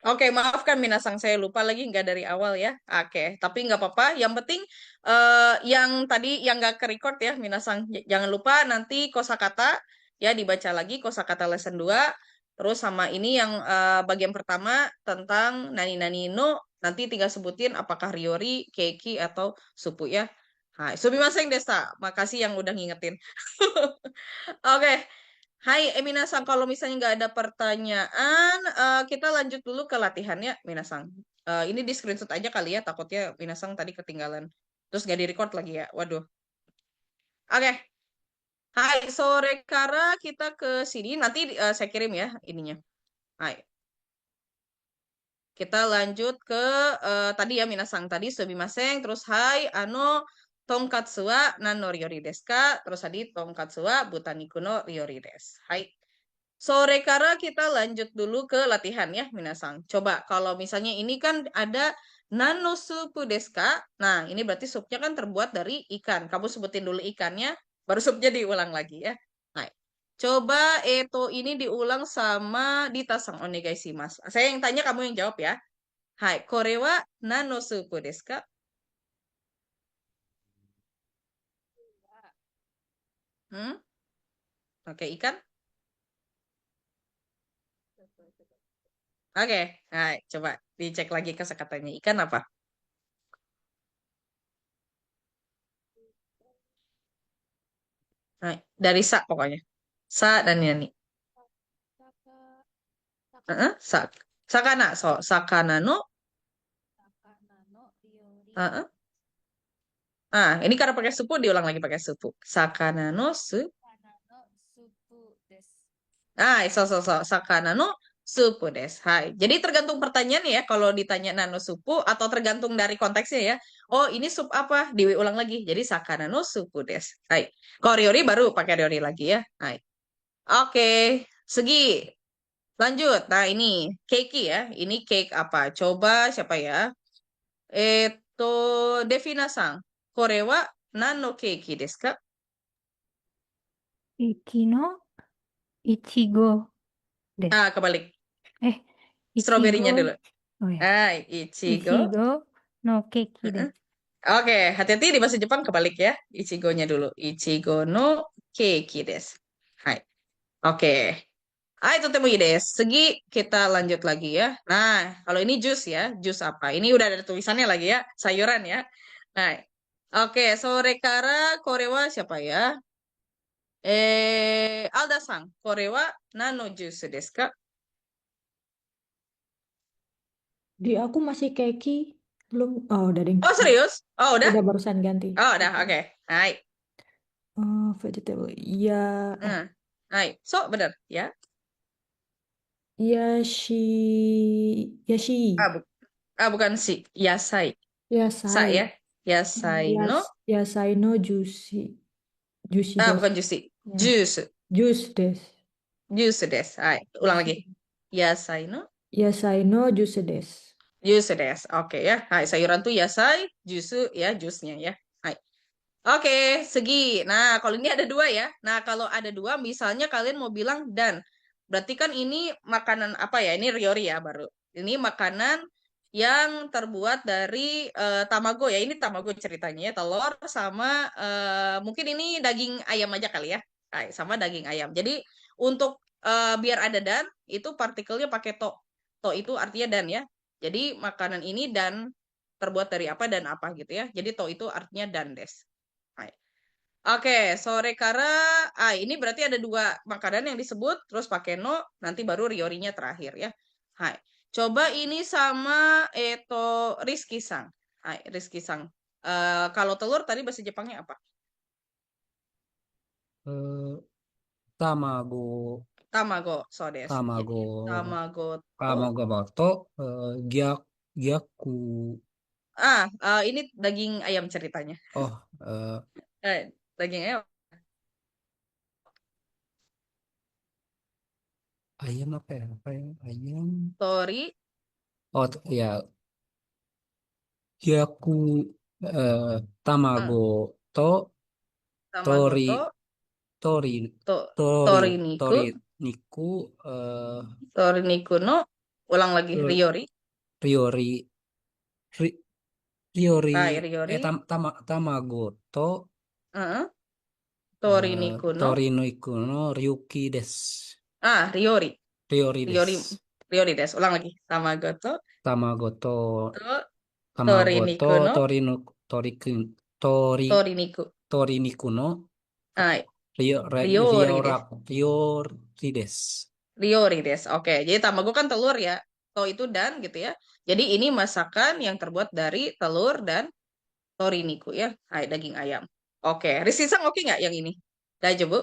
Oke, maafkan Minasang, saya lupa lagi nggak dari awal ya. Oke, tapi nggak apa-apa. Yang penting yang tadi yang nggak ke-record ya, Minasang. Jangan lupa nanti kosakata ya dibaca lagi kosakata lesson 2. Terus sama ini yang bagian pertama tentang nani nani no, nanti tinggal sebutin apakah Ryori, Keiki atau Supu ya. Hai, sumimasen desa. Makasih yang udah ngingetin. Oke. Hai, Minasang. Kalau misalnya nggak ada pertanyaan, kita lanjut dulu ke latihannya, Minasang. Ini di screenshot aja kali ya, takutnya Minasang tadi ketinggalan. Terus nggak di-record lagi ya. Waduh. Oke. Hai, sore Kara kita ke sini. Nanti saya kirim ya ininya. Hai. Kita lanjut ke tadi ya Minasang. Tadi sumimasen. Terus hai, tonkatsu wa nan no ryori desu ka? Terus tadi tonkatsu wa butaniku no ryori desu. Hai. Sore kara kita lanjut dulu ke latihan ya, Minasang. Coba kalau misalnya ini kan ada nano supu desu ka? Nah, ini berarti supnya kan terbuat dari ikan. Kamu sebutin dulu ikannya, baru supnya diulang lagi ya. Nah, coba Eto ini diulang sama Ditasang onegai shimasu. Saya yang tanya, kamu yang jawab ya. Hai, kore wa nano supu desu ka? Hmm? Oke, ikan? Oke, hai, coba dicek lagi kosakatanya. Ikan apa? Hai, dari sa pokoknya. Sa dan yani. Saka, Heeh, sakana, sakana, so sakana no, sakana no ryori, heeh. Ah, ini karena pakai supu diulang lagi pakai supu. Sakana no su. sakana no supu desu. Ah, sakana no supu des. Hai. Jadi tergantung pertanyaan ya. Kalau ditanya nano supu atau tergantung dari konteksnya ya. Oh, ini sup apa? Diulang lagi. Jadi sakana no supu des. Hai. Kalau ryori baru pakai ryori lagi ya. Hai. Oke, segi. Lanjut. Nah, ini keiki ya. Ini cake apa? Coba siapa ya? デフィナさん、これは何のケーキですか？駅のいちごです。Ah, kebalik. え、いち Stroberinya ご、dulu. おや、Ah, いち ichigo. ごのケーキで Heeh. す。Oke, hati-hati di bahasa Jepang kebalik ya. Ichigonya dulu. Ichigo no keiki desu. Hai. Oke. Ah, itu temu desu. Segi kita lanjut lagi ya. Nah, kalau ini jus ya. Jus apa? Ini udah ada tulisannya lagi ya. Sayuran ya. Nah, oke. Sore kara korewa siapa ya? Alda-san, これは何のジュースですか？ Di aku masih keki, belum. Oh, udah ding. Oh, serius? Oh, udah? Udah barusan ganti. Oh, udah. Oke. Oke. Hai. Vegetable. Ya, Hmm. Hai. So, bener. Ya. yashi, yashi, Ah, bukan si. Yasai. Sa yasai, ya. Yasai no. yasai no juicy, juicy Ah, des. bukan juicy. Ya, Juice. juice des. Juice des. Hai. Ulang Juicy. lagi. Yasai no. Yasai no juice des. Juice des. Oke ya. Hai. Sayuran tuh yasai. Juice ya. Jusnya ya. Hai. Oke, segi. Nah, kalau ini ada dua ya. Nah, kalau ada dua, misalnya kalian mau bilang dan. Berarti kan ini makanan apa ya? Ini Ryori ya baru. Ini makanan yang terbuat dari tamago ya. Ini tamago ceritanya ya. Telur sama mungkin ini daging ayam aja kali ya. Nah, sama daging ayam. Jadi untuk biar ada dan, itu partikelnya pakai to. To itu artinya dan ya. Jadi makanan ini dan terbuat dari apa dan apa gitu ya. Jadi to itu artinya dan des. Hai. Oke, sore kara. Ah, ini berarti ada dua makanan yang disebut, terus pakai no, nanti baru riorinya terakhir ya. Hai. Coba ini sama Eto Rizky Sang. Hai, Rizky Sang. Kalau telur tadi bahasa Jepangnya apa? う卵、Tamago, so des. Jadi卵、tamago to. 卵と、逆、Ini daging ayam ceritanya. あ、Daging ayam. ayam apa ya? Apa ya? Ayam. Tori, Oh, ya, 逆、eh, 卵と、tamago to, 鶏、鶏、to, tori 鶏、niku, 鶏肉、tori niku no. Ulang lagi. Ri- Riori. Riori, ri, Riori, Riori. Tamagoto, Heeh. Torini kuno. Torino Ikuno, Ryuki des. Riori. Riori Riori. des. Riori des. Ulang lagi. Tamagoto. Tamagoto, Torini Tamagoto, kuno. Torino, Tori, Toriniku. Torini Kuno, Ah, Rio, Riori des. Riori des. Riori des. Oke, jadi tamago kan telur ya. To itu dan gitu ya. Jadi ini masakan yang terbuat dari telur dan toriniku ya. Daging ayam. Oke, Risisang oke nggak yang ini? Dah Bu.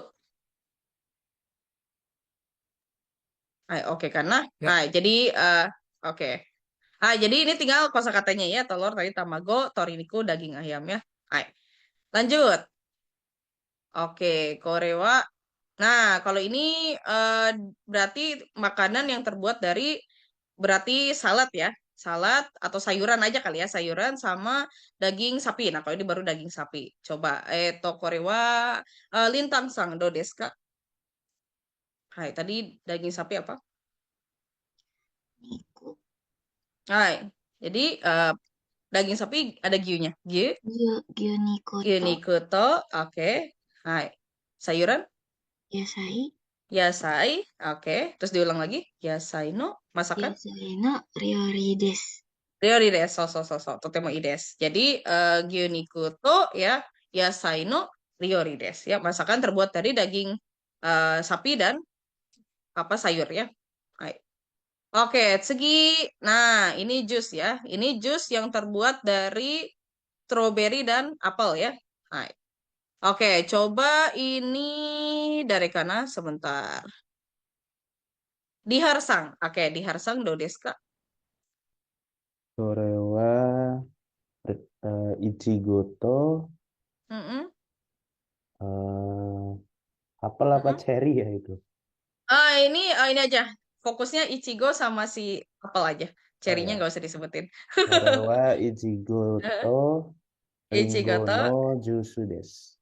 Oke, karena Ya, jadi oke. Jadi ini tinggal kosakatanya ya. Telur tadi tamago, toriniku, daging ayam ya. Lanjut. Oke, korewa. Nah, kalau ini berarti makanan yang terbuat dari berarti salad ya. Salad atau sayuran aja kali ya, sayuran sama daging sapi. Nah, kalau ini baru daging sapi. Coba korewa lintang sang do desu ka? Tadi daging sapi apa? Niku. Hai. Jadi daging sapi ada gyunya. Gyuniku Gyu to nikuto, oke. Hai. Sayuran? yasai. Yasai, oke. Terus diulang lagi. Yasai no masakan? Yasai no ryori desu. Ryori desu, so, totemo ii desu. Jadi, gyuniku to ya, yasai no ryori desu. Ya, masakan terbuat dari daging sapi dan apa sayur ya. Hai. Oke, segi. Nah, ini jus ya. Ini jus yang terbuat dari strawberry dan apel ya. Hai. Oke, coba ini dari kanan sebentar. Diharsang. Oke, diharsang do desu ka? それは、いちごと, Mm-mm, eh, apel apa mm-mm. cherry ya itu? Ini aja. Fokusnya Ichigo sama si apel aja. Oh Cherry-nya ya, nggak usah disebutin. それはいちご Eh, とリン Ichigo ゴ to. のジュースです。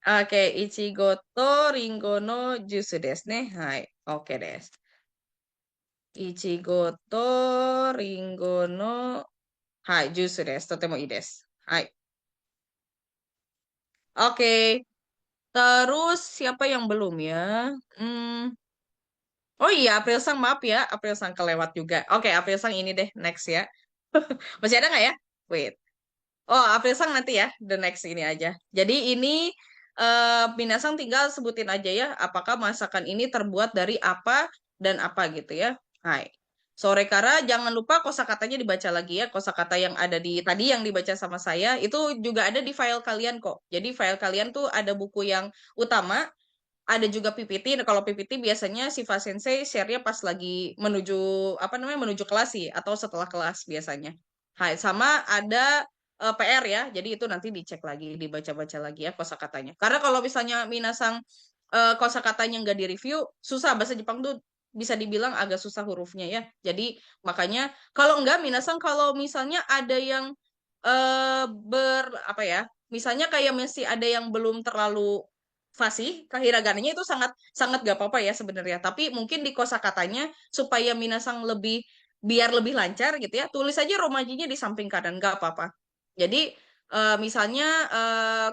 Oke, Ichigo to Ringo no Juice desu ne. Hai. Oke desu. Ichigo to Ringo no Hai, Juice desu. Totemo ii desu. Hai. Oke. Terus siapa yang belum ya? Hmm. Oh iya, April Sang maaf ya, April Sang kelewat juga. Oke, April Sang ini deh next ya. Masih ada nggak ya? Wait. Oh, April Sang nanti ya, the next ini aja. Jadi ini Minasang tinggal sebutin aja ya, apakah masakan ini terbuat dari apa dan apa gitu ya. Hai. Sore Kara, jangan lupa kosakatanya dibaca lagi ya. Kosakata yang ada di tadi yang dibaca sama saya itu juga ada di file kalian kok. Jadi file kalian tuh ada buku yang utama, ada juga PPT. Nah, kalau PPT biasanya Siva Sensei share-nya pas lagi menuju apa namanya menuju kelas sih atau setelah kelas biasanya. Hai, sama ada PR ya. Jadi itu nanti dicek lagi, dibaca-baca lagi ya kosakatanya. Karena kalau misalnya Minasang kosakatanya nggak di-review, susah bahasa Jepang tuh bisa dibilang agak susah hurufnya ya. Jadi makanya kalau nggak Minasang kalau misalnya ada yang apa ya? Misalnya kayak masih ada yang belum terlalu fasih, kahiragananya itu sangat sangat gak apa-apa ya sebenarnya. Tapi mungkin di kosakatanya supaya Minasang biar lebih lancar gitu ya, tulis aja romajinya di samping kanan, gak apa-apa. Jadi misalnya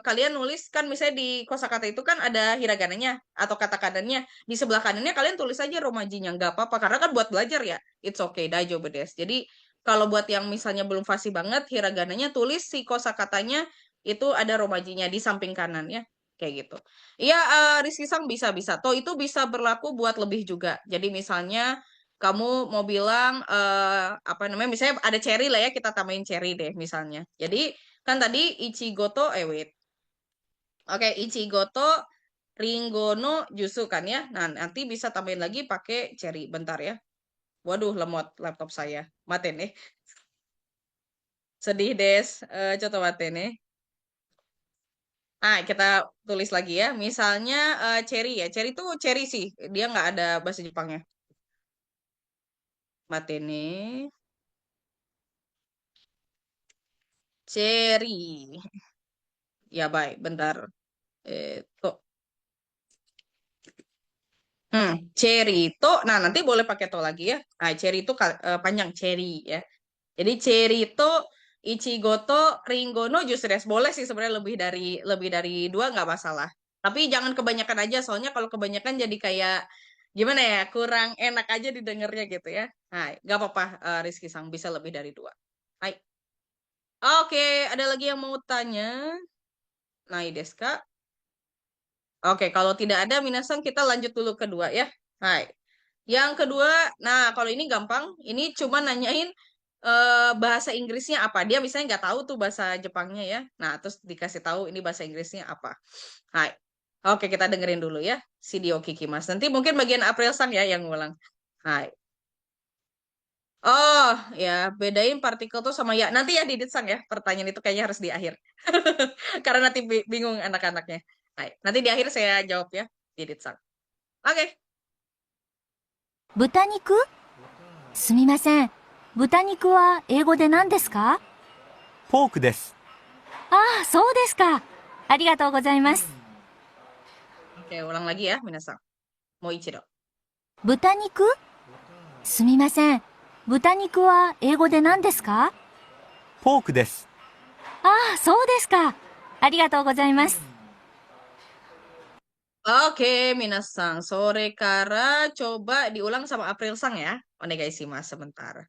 kalian nulis kan misalnya di kosakata itu kan ada hiragananya atau kata kanannya. Di sebelah kanannya kalian tulis aja romajinya, nggak apa-apa karena kan buat belajar ya. It's okay, daijoubu desu. Jadi kalau buat yang misalnya belum fasih banget hiragananya tulis si kosakatanya itu ada romajinya di samping kanan ya. Kayak gitu. Iya, Rizky Sang bisa-bisa. Toh itu bisa berlaku buat lebih juga. Jadi misalnya kamu mau bilang apa namanya? Misalnya ada cherry lah ya, kita tambahin cherry deh misalnya. Jadi kan tadi Ichigoto wait. Oke, Ichigoto Ringono Jusu kan ya. Nah, nanti bisa tambahin lagi pakai cherry. Bentar ya. Waduh, lemot laptop saya. Mate nih. Sedih des. Coba mate nih. Kita tulis lagi ya. Misalnya cherry ya. Cherry itu cherry sih. Dia nggak ada bahasa Jepangnya. Matene. Cherry. Ya baik, bentar. Tuh. Cerito. Nah, nanti boleh pakai to lagi ya. Nah, cerito panjang cherry ya. Jadi cerito, ichigoto, ringono, jus desu. Boleh sih sebenarnya lebih dari dua nggak masalah. Tapi jangan kebanyakan aja, soalnya kalau kebanyakan jadi kayak gimana ya, kurang enak aja didengarnya gitu ya. Nah, nggak apa-apa, Rizky Sang bisa lebih dari dua. Baik. Oke, ada lagi yang mau tanya? Nah, desu ka? Oke, kalau tidak ada, Minasang kita lanjut dulu kedua ya. Hai. Yang kedua, nah kalau ini gampang, ini cuma nanyain bahasa Inggrisnya apa. Dia misalnya nggak tahu tuh bahasa Jepangnya ya. Nah, terus dikasih tahu ini bahasa Inggrisnya apa. Hai. Oke, kita dengerin dulu ya. Shidio Kikimas. Nanti mungkin bagian April Sang ya yang ngulang. Hai. Oh, ya, bedain partikel tuh sama ya. Nanti ya Didit Sang ya. Pertanyaan itu kayaknya harus di akhir. Karena nanti bingung anak-anaknya. Hai. Nanti di akhir saya jawab ya, Didit Sang. Oke. 豚肉すみません。豚肉は英語で何ですか？ポークです。ああ、そうですか。ありがとうございます。 Oke, ulang lagi ya, Minasang. Moichido. 豚肉すみません。豚肉は英語で何ですか？ポークです。ああ、そうですか。ありがとうございます。 Oke, Minasang. Sore kara coba diulang sama April Sang ya. Onegai shimasu sebentar.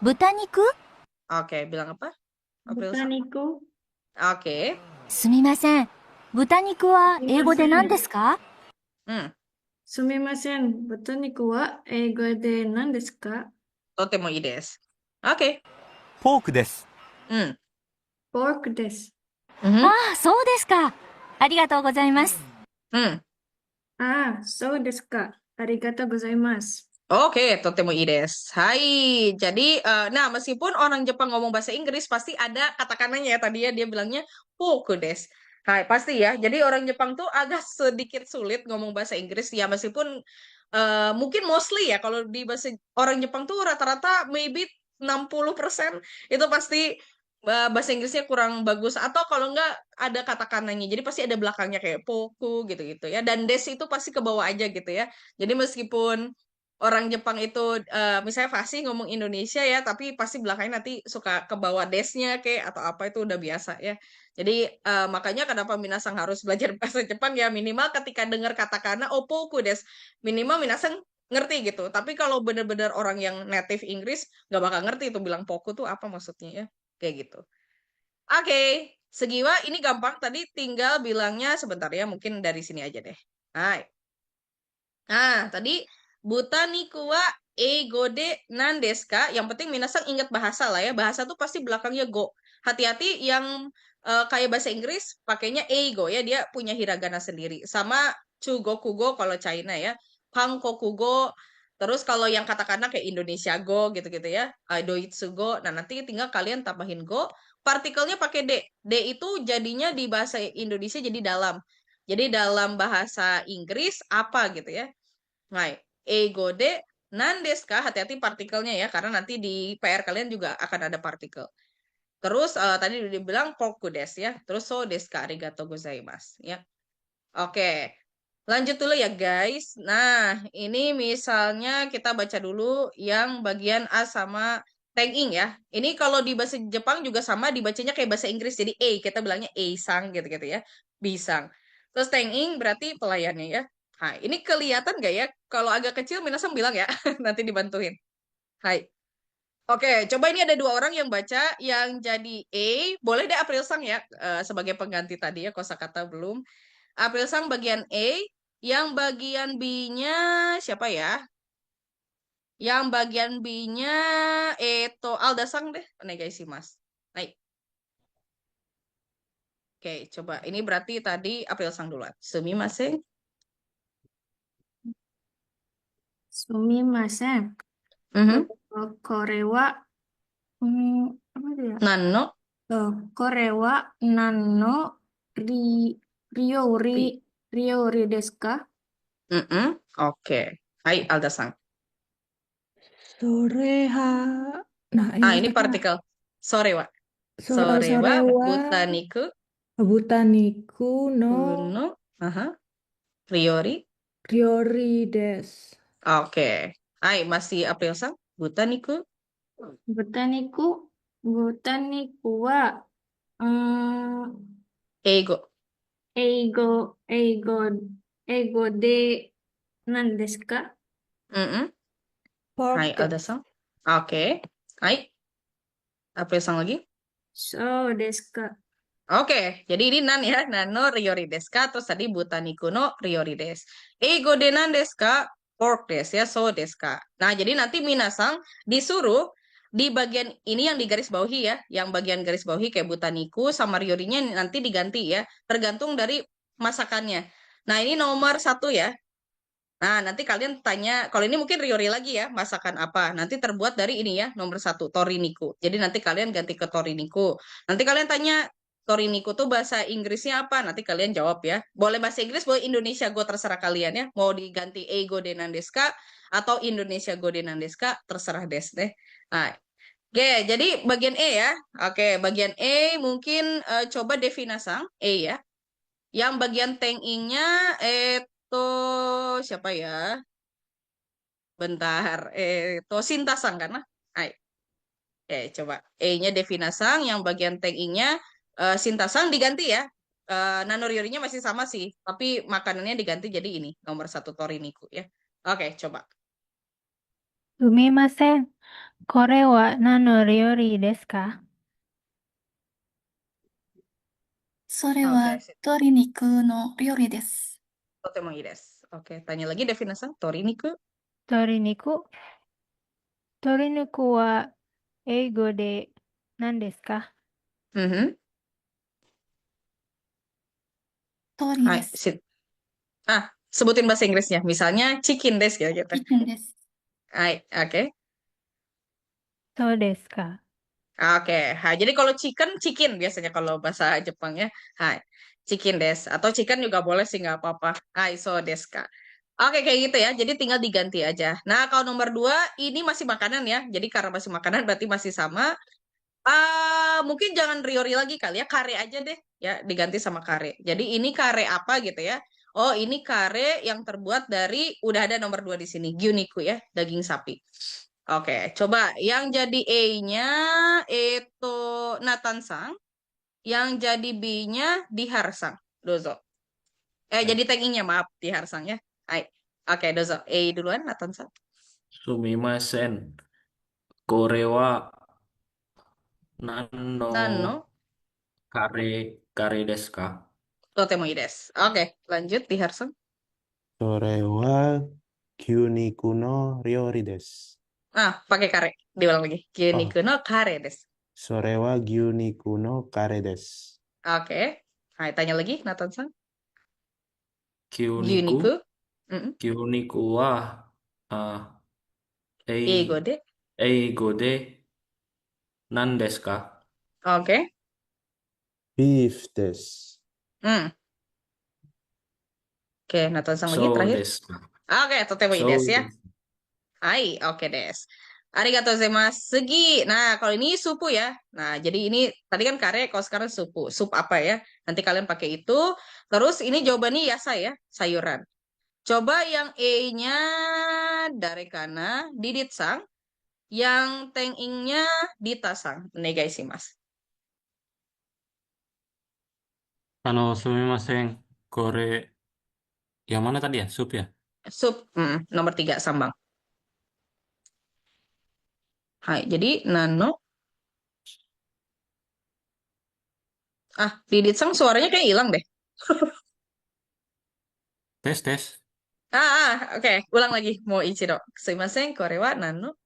豚肉 Oke, bilang apa? April Sang. Botaniku. Oke. すみません。豚肉は英語で何ですか？ Sumimasen, botaniku wa eigo de nan desu ka? Totemo ii desu. Oke. ポークです。 Pork desu. Mhm. ああ、そうですか。ありがとうございます。 Ah, so desu ka. Arigatou gozaimasu. Oke, totemo ii desu. Hai. Jadi, nah meskipun orang Jepang ngomong bahasa Inggris, pasti ada katakananya ya. Tadi ya dia bilangnya poku desu. Hai, pasti ya. Jadi orang Jepang tuh agak sedikit sulit ngomong bahasa Inggris ya. Meskipun mungkin mostly ya. Kalau di bahasa orang Jepang tuh rata-rata maybe 60% itu pasti bahasa Inggrisnya kurang bagus. Atau kalau enggak ada katakananya. Jadi pasti ada belakangnya kayak poku gitu-gitu ya. Dan des itu pasti ke bawah aja gitu ya. Jadi meskipun orang Jepang itu misalnya fasih ngomong Indonesia ya, tapi pasti belakangnya nanti suka ke bawah desnya kayak atau apa itu udah biasa ya. Jadi makanya kenapa Minasang harus belajar bahasa Jepang ya, minimal ketika dengar katakana opoku des, minimal Minasang ngerti gitu. Tapi kalau benar-benar orang yang native Inggris nggak bakal ngerti itu bilang poku tuh apa maksudnya ya, kayak gitu. Oke, Segiwa ini gampang tadi tinggal bilangnya sebentar ya, mungkin dari sini aja deh. Hai. Nah, tadi botaniku wa eigo de nan desu ka? Yang penting Minasang ingat bahasa lah ya. Bahasa tuh pasti belakangnya go. Hati-hati yang kayak bahasa Inggris pakainya eigo ya. Dia punya hiragana sendiri. Sama chugokugo kalau China ya. Hankokugo. Terus kalau yang katakana kayak Indonesia go gitu-gitu ya. Doitsu go. Nah, nanti tinggal kalian tambahin go. Partikelnya pakai D. D itu jadinya di bahasa Indonesia jadi dalam. Jadi dalam bahasa Inggris apa gitu ya. Nah, eigo de nan desu ka? Hati-hati partikelnya ya, karena nanti di PR kalian juga akan ada partikel. Terus tadi udah dibilang poku desu ya. Terus so desu ka? Arigatou gozaimasu ya. Oke. Lanjut dulu ya guys. Nah, ini misalnya kita baca dulu yang bagian A sama Teng-ing ya. Ini kalau di bahasa Jepang juga sama dibacanya kayak bahasa Inggris. Jadi kita bilangnya eisang gitu-gitu ya. Bisang. Terus Teng-ing berarti pelayannya ya. Hai, ini kelihatan nggak ya? Kalau agak kecil Minasang bilang ya. Nanti dibantuin. Hai. Oke, coba ini ada dua orang yang baca. Yang jadi A, boleh deh April Sang ya. Sebagai pengganti tadi ya, kosakata belum. April Sang bagian A, yang bagian B-nya siapa ya? Yang bagian B-nya Eto Alda Sang deh. Onegai shimasu. Naik. Oke, coba. Ini berarti tadi April Sang duluan. Sumimasen. Sumimasen. Mhm. Kore wa, apa itu ya? Nanno. Kore wa nanno ryori desu ka? Oke. Hai Alda Sang. Soreha. Nah, Ini partikel. Sore wa. Sore Sore wa wa botaniku botaniku no kuno. Aha. Ryori. Ryori desu. Oke. Hai, masih April-san. Butaniku. Botaniku, botaniku wa, Eigo. eigo, eigo, eigo de, nan desu ka? Mm-mm. Pork Hai, desu. Alda-san. Oke. Hai, April-san lagi. So desu ka? Oke, jadi ini nan ya, nano ryori desu ka, terus tadi butaniku no ryori desu. Eigo de nan desu ka, pork desu ya, so desu ka. Nah, jadi nanti minasang disuruh di bagian ini yang digaris bawahi ya, yang bagian garis bawahi kayak butaniku sama ryorinya nanti diganti ya, tergantung dari masakannya. Nah, ini nomor 1 ya. Nah, nanti kalian tanya, kalau ini mungkin Ryori lagi ya, masakan apa? Nanti terbuat dari ini ya, nomor 1, toriniku. Jadi nanti kalian ganti ke toriniku. Nanti kalian tanya, toriniku tuh bahasa Inggrisnya apa? Nanti kalian jawab ya. Boleh bahasa Inggris, boleh Indonesia Go, terserah kalian ya. Mau diganti Eigo denan desu ka, atau Indonesia Go denan desu ka, terserah des deh. Nah, oke, jadi bagian E ya. Oke, bagian E mungkin coba Devinasang, E ya. Yang bagian teng-ing-nya itu siapa ya? Bentar. Sintasang kan? Hai. Coba. E-nya Devinasang, yang bagian teng-ing-nya Sintasang diganti ya. Nanoriorinya masih sama sih, tapi makanannya diganti jadi ini, nomor 1 toriniku ya. Oke, coba. すみません。これは何の料理ですか？それ Oke, は鶏肉の料理です。 totemo ii desu. Oke, tanya lagi Devinasang, toriniku. 鶏肉。鶏肉は英語で何ですか？ Mhm. 鶏 Hai, です。 sebutin bahasa Inggrisnya. Misalnya chicken desu ya gitu. チキンです。 Hai, oke. そうですか。 Oke, hai. Jadi kalau chicken biasanya kalau bahasa Jepang ya. Hai, chicken des. Atau chicken juga boleh sih, nggak apa-apa. Hai, so desu ka. Oke, kayak gitu ya. Jadi tinggal diganti aja. Nah, kalau nomor 2, ini masih makanan ya. Jadi karena masih makanan berarti masih sama. Mungkin jangan Ryori lagi kali ya. Kare aja deh. Ya, diganti sama kare. Jadi ini kare apa gitu ya. Oh, ini kare yang terbuat dari, udah ada nomor 2 di sini. Gyuniku ya, daging sapi. Oke, coba yang jadi E-nya itu Nathan-sang, yang jadi B-nya Dihar-sang. Dozo. Jadi tag-nya maaf, Dihar-sang ya. Hai. Oke, dozo. E duluan, Nathan-sang. すみません。これは何 Nano, のカレーですか？ totemo ii desu. Oke, lanjut Dihar-sang. Sore wa gyuniku no ryori desu. Pakai kare. Diulang lagi. Gyuniku no kare desu. Sore wa gyuniku no kare desu. Oke. Hai, tanya lagi, Nathan-sang. 牛肉 Gyuniku. Mm-mm. 牛肉は、Eigo de. 英語で何ですか？ Oke. Beef desu. Oke, Nathan-sang lagi そう terakhir. ですか。 Oke, totemo ii そう desu で ya. す。 Hai, oke des. Arigatou gozaimasu. Segi. Nah, kalau ini supu ya. Nah, jadi ini tadi kan kare, kalau sekarang supu. Sup apa ya? Nanti kalian pakai itu. Terus ini jawabannya yasai ya, sayuran. Coba yang E-nya Darekana, Didit-sang. Yang Teng-ing-nya Dita-sang. Onegaishimasu. すみません。これ、yang mana tadi ya? Sup ya? Sup, nomor 3, sambang. Hai, jadi Nano. Didit-sang suaranya kayak hilang deh. Tes. Oke. Ulang lagi. Mau Ichiro. Sumimasen, kore wa Nano.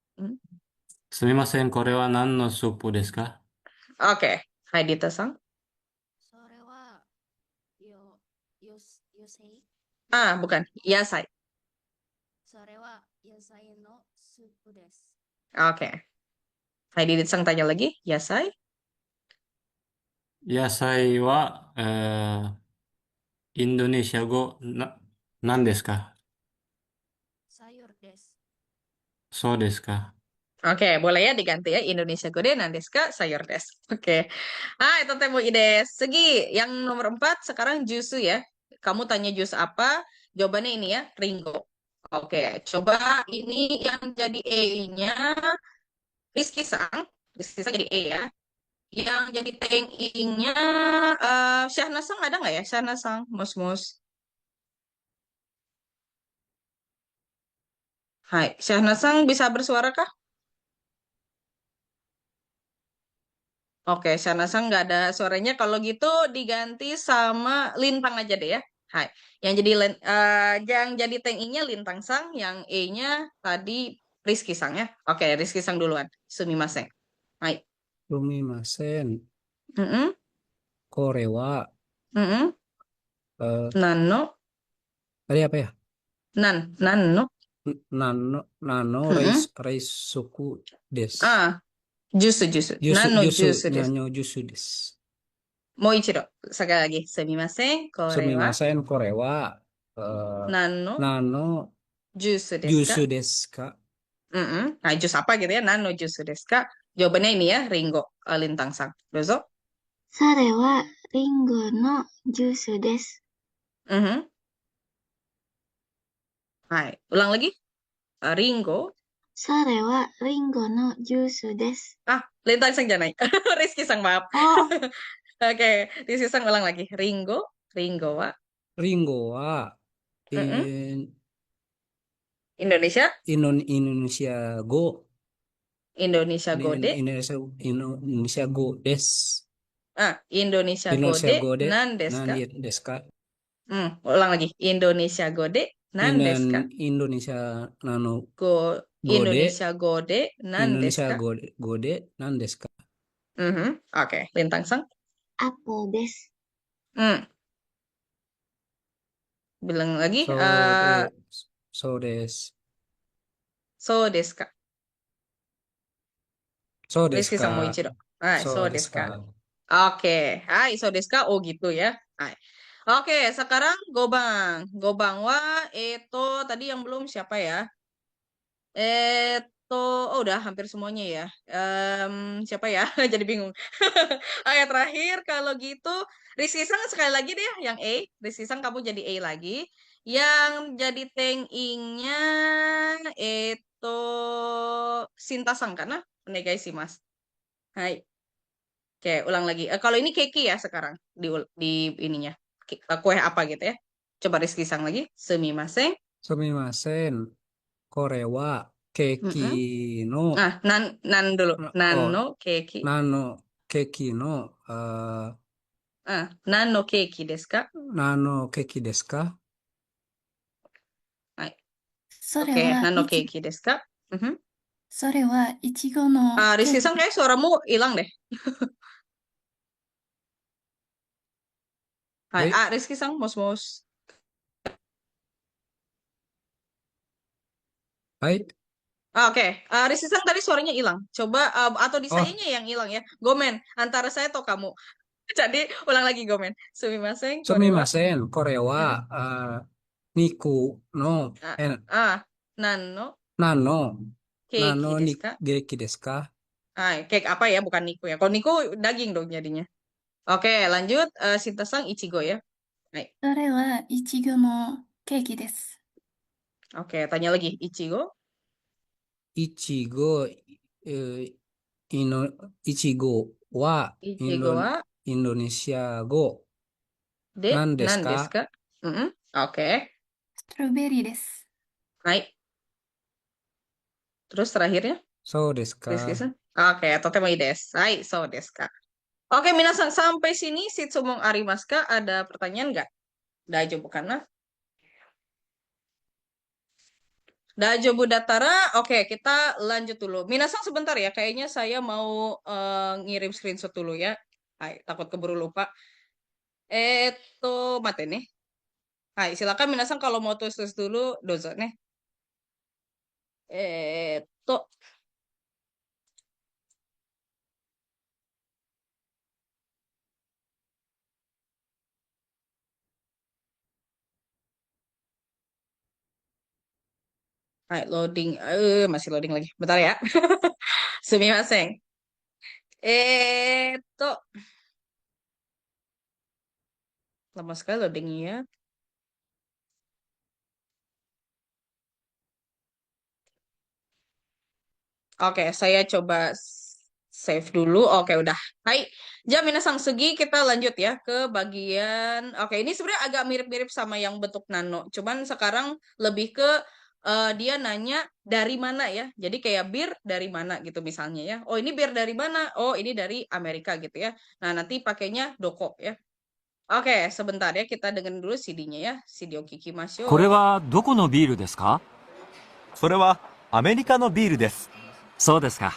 すみません。これは何のスープですか？ Oke. Hai, Dita-sang. それは、野菜。 Bukan. Yasai. それは野菜のスープです。 Oke. Hai, Didit-sang tanya lagi. Yasai. 野菜は、インドネシア語何ですか？ sayur です。 そうですか。 Oke, boleh ya diganti ya. Indonesia Gode Nandeska sayur des. Oke. Itu temu ides. Segi yang nomor 4 sekarang jusu ya. Kamu tanya jus apa? Jawabannya ini ya, Ringo. Oke, coba ini yang jadi E-nya Rizky Sang. Rizky Sang jadi E ya. Yang jadi TNI-nya Syahnas Sang ada nggak ya? Syahnas Sang, Mus. Hai, Syahnas Sang bisa bersuara kah? Oke, Syahnas Sang nggak ada suaranya. Kalau gitu diganti sama Lintang aja deh ya. Hai, yang jadi TNI-nya Lintang Sang, yang E-nya tadi Rizky Sang ya. Oke, Rizky Sang duluan. Sumimasen. Hai. Sumimasen. Mm-mm, Korewa. mm-mm. Eh, Nano, tadi apa ya? nano. Nano Mm-mm. Reisuku desu. Jusu. Nano jusu desu. Nanyo jusu desu. Moichiro. Sekali lagi. Sumimasen. Korewa. Sumimasen, korewa. Nano Nano jusu desu ka? jusu desu ka? Mm-mm. Nah, jus apa gitu ya? Nano jusu desu ka? Jawabannya ini ya, Ringo. Lintang Sang. Dozo. それはリンゴのジュースです。 Mhm. Hai. Ulang lagi. Ringo. それはリンゴのジュースです。 Lintang Sang jangan naik. Rizky Sang, maaf. お、 Oke, Rizky Sang ulang lagi. Ringo wa. Ringo wa Mm-mm. Indonesia. Indonesia go. Indonesia Gode. Indonesia go des. Indonesia Indonesia Gode. go de. Nan desu ka? Desu ka? Ulang lagi. Indonesia Gode. Nan desu ka? Indonesia nano Go. gode. Indonesia Gode. Nan desu Indonesia ka? gode nan desu ka? Oke, Lintang Sang. アップルです。 Bilang lagi. So des. So desu ka? So desu Rizky Sang ka? Moichiro. Hai, so So desu desu ka? ka? Oke. Hai, so desu ka? Oh gitu ya. Hai. Oke, sekarang Gobang. Gobang wa Eto. Tadi yang belum siapa ya? Oh udah hampir semuanya ya. Siapa ya? Jadi bingung. Oke, terakhir kalau gitu Rizky Sang sekali lagi deh yang A. Rizky Sang kamu jadi A lagi. Yang jadi Teng Ing-nya itu Sinta Sang karena Onegai sih Mas. Hai. Oke, ulang lagi. Kalau ini keki ya sekarang di ininya. Kue apa gitu ya. Coba Rizky Sang lagi. Sumimasen. Sumimasen. Korewa keki no Nan dulu. oh Nano keki. nano keki no Nano keki desu ka? nano keki desu ka? それ Oke, は nano いち、 keki desu ka? それはいちごのケー Rizky キ。 Sang kayak suaramu hilang deh. Hai, Baik. Rizky Sang, mos. Baik. Oke, Rizky Sang tadi suaranya hilang. Coba atau di Oh, sayanya yang hilang ya. Gomen, antara saya atau kamu. Jadi ulang lagi Gomen. Sumimasen, korewa. sumimasen. Korewa niku no Nano nano keki desu ka? geki desu ka? Cake apa ya, bukan Niku ya. Kalau Niku daging dong jadinya. Oke, lanjut. Sinta Sang Ichigo ya. Hai. それはいちごのケーキです。 Oke, tanya lagi. Ichigo. Ichigo Ichigo wa Ichigo wa Indonesia go de nan nan desu desu ka? ka? Oke. ストロベリーです。 Hai. Terus terakhirnya So desu Rizky ka? Sang. Oke, totemo desu. Hai, so desu ka. Oke, minasan sampai sini Shitsumong arimasu ka? Ada pertanyaan nggak? Daijoubu kana? Daijoubu dattara. Oke, kita lanjut dulu. Minasan sebentar ya. Kayaknya saya mau ngirim screenshot dulu ya. Hai, takut keburu lupa. Mate nih. Hai, silakan minasan kalau mau tulis dulu, dozo nih. Eto. Hai, loading. Masih loading lagi. Bentar ya. Sumimasen. Lama sekali loadingnya. Oke, saya coba save dulu. Oke, udah. Hai. Ja, minasang segi kita lanjut ya ke bagian. Oke, ini sebenarnya agak mirip-mirip sama yang bentuk nano. Cuman sekarang lebih ke dia nanya dari mana ya. Jadi kayak bir dari mana gitu misalnya ya. Oh, ini bir dari mana? Oh, ini dari Amerika gitu ya. Nah, nanti pakainya doko ya. Oke, sebentar ya. Kita dengerin dulu CD-nya ya. CD Okikimasho. これはどこのビールですか？それはアメリカのビールです。そうですか。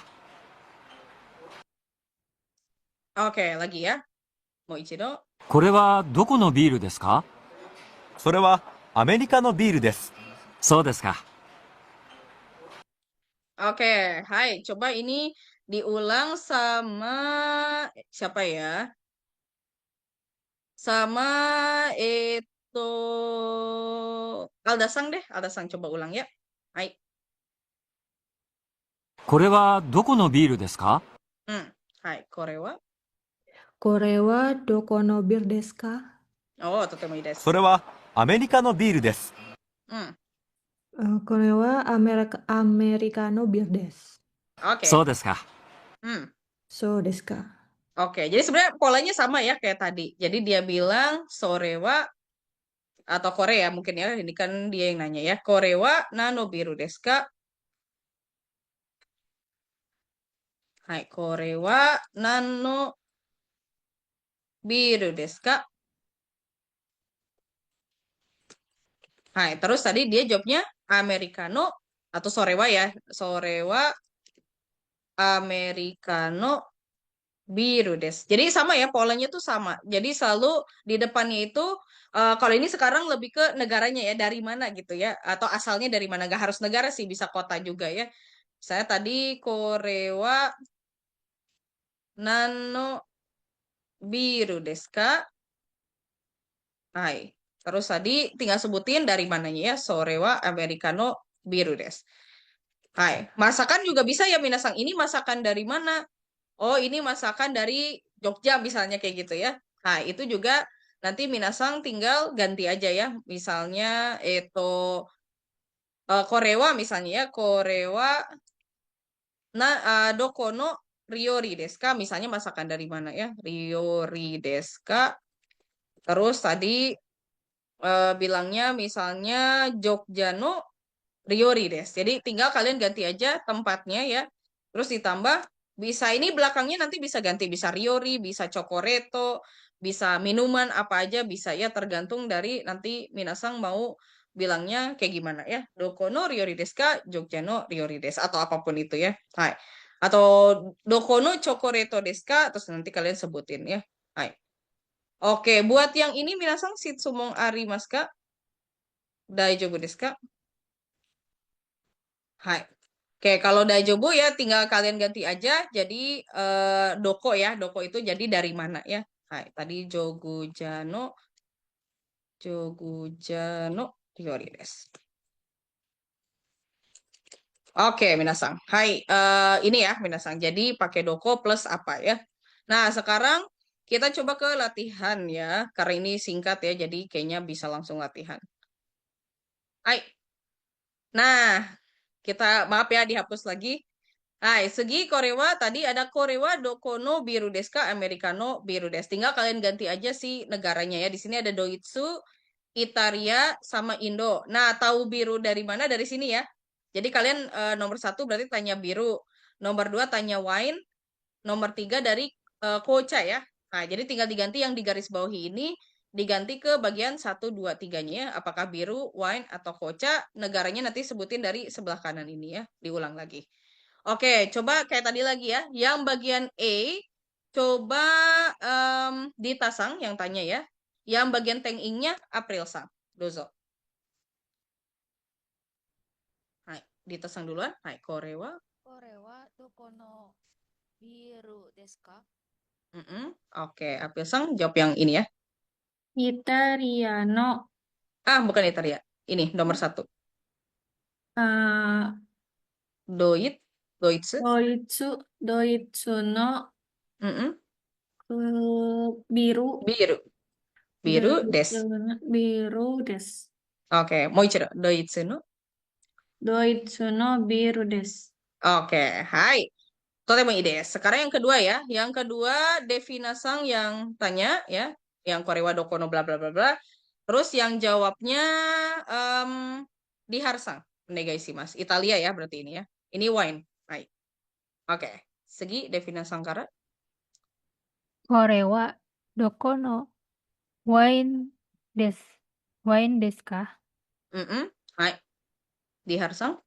Oke, lagi ya. Mau ichido. これはどこのビールですか？それはアメリカのビールです。そうですか。 Oke, hai. Coba ini diulang sama siapa ya? Sama itu Aldasang deh. Aldasang coba ulang ya. Hai. これはどこのビールですか？ Hai. Korewa. これはどこのビールですか？ Oh, totemo ii desu. それはアメリカのビールです。 これはアメリカのビールです。Oke. そうですか。 そうですか。 Oke, jadi sebenarnya polanya sama ya kayak tadi. Jadi dia bilang sorewa atau Korea mungkin ya. Ini kan dia yang nanya ya. Korewa nano biru desu ka? Hai, Korewa nano biru desu ka? Hai, terus tadi dia jawabnya Americano atau sorewa ya. Sorewa Americano biru des. Jadi sama ya, polanya tuh sama. Jadi selalu di depannya itu kalau ini sekarang lebih ke negaranya ya, dari mana gitu ya, atau asalnya dari mana. Gak harus negara sih, bisa kota juga ya. Saya tadi Korewa nano biru desu ka? Hai. Terus tadi tinggal sebutin dari mananya ya, Sorewa Americano biru des. Hai. Masakan juga bisa ya minasang. Ini masakan dari mana? Oh, ini masakan dari Jogja misalnya kayak gitu ya. Nah, itu juga nanti minasang tinggal ganti aja ya. Misalnya itu Korewa misalnya ya. Korewa doko no ryori desu ka? Misalnya masakan dari mana ya? Ryori desu ka? Terus tadi bilangnya misalnya Jogja no ryori desu. Jadi tinggal kalian ganti aja tempatnya ya. Terus ditambah bisa ini belakangnya nanti bisa ganti, bisa Ryori, bisa Chocoreto, bisa minuman apa aja bisa ya, tergantung dari nanti minasang mau bilangnya kayak gimana ya. Doko no Ryori desu ka? Jogja no Ryori desu atau apapun itu ya. Hai. Atau Doko no Chocoreto desu ka? Terus nanti kalian sebutin ya. Hai. Oke, buat yang ini minasang shitsumon arimasu ka? Daijoubu desu ka? Hai. Oke, kalau daijoubu ya tinggal kalian ganti aja jadi doko ya. Doko itu jadi dari mana ya. Hai, tadi Jogujano ryori desu. Oke, minasang. Hai, ini ya minasang. Jadi pakai doko plus apa ya. Nah, sekarang kita coba ke latihan ya. Karena ini singkat ya, jadi kayaknya bisa langsung latihan. Hai. Nah, kita maaf ya dihapus lagi. Hai, segi Korewa tadi ada Korewa doko no biru desu ka? Americano biru desu. Tinggal kalian ganti aja sih negaranya ya. Di sini ada Doitsu, Italia, sama Indo. Nah, tahu biru dari mana? Dari sini ya. Jadi kalian nomor 1 berarti tanya biru. Nomor 2 tanya wine. Nomor 3 dari kocha ya. Nah, jadi tinggal diganti yang di garis bawahi ini. Diganti ke bagian 1, 2, 3-nya ya. Apakah biru, wine, atau kocha. Negaranya nanti sebutin dari sebelah kanan ini ya. Diulang lagi. Oke, coba kayak tadi lagi ya. Yang bagian A, coba ditasang yang tanya ya. Yang bagian teng-ing-nya April-san. Dozo. Hai, ditasang duluan. Hai, Korewa. Korewa doko no biru desu ka? Oke, April-san jawab yang ini ya. Italiano. Bukan Italia. Ini nomor 1. Doitsu. Doitsu no biru. Biru desu. Biru desu. Oke, moichiro. Doitsu no biru desu. Oke, hai. Totemo ide. Sekarang yang kedua ya. Yang kedua, Devinasang yang tanya ya. Yang Korewa Dokono bla bla bla bla. Terus yang jawabnya Diharsang. Mas. Italia ya berarti ini ya. Ini wine. Hai. Oke. Segi Devinasang Kara. Korewa doko no wine desu ka? Hai. Diharsang.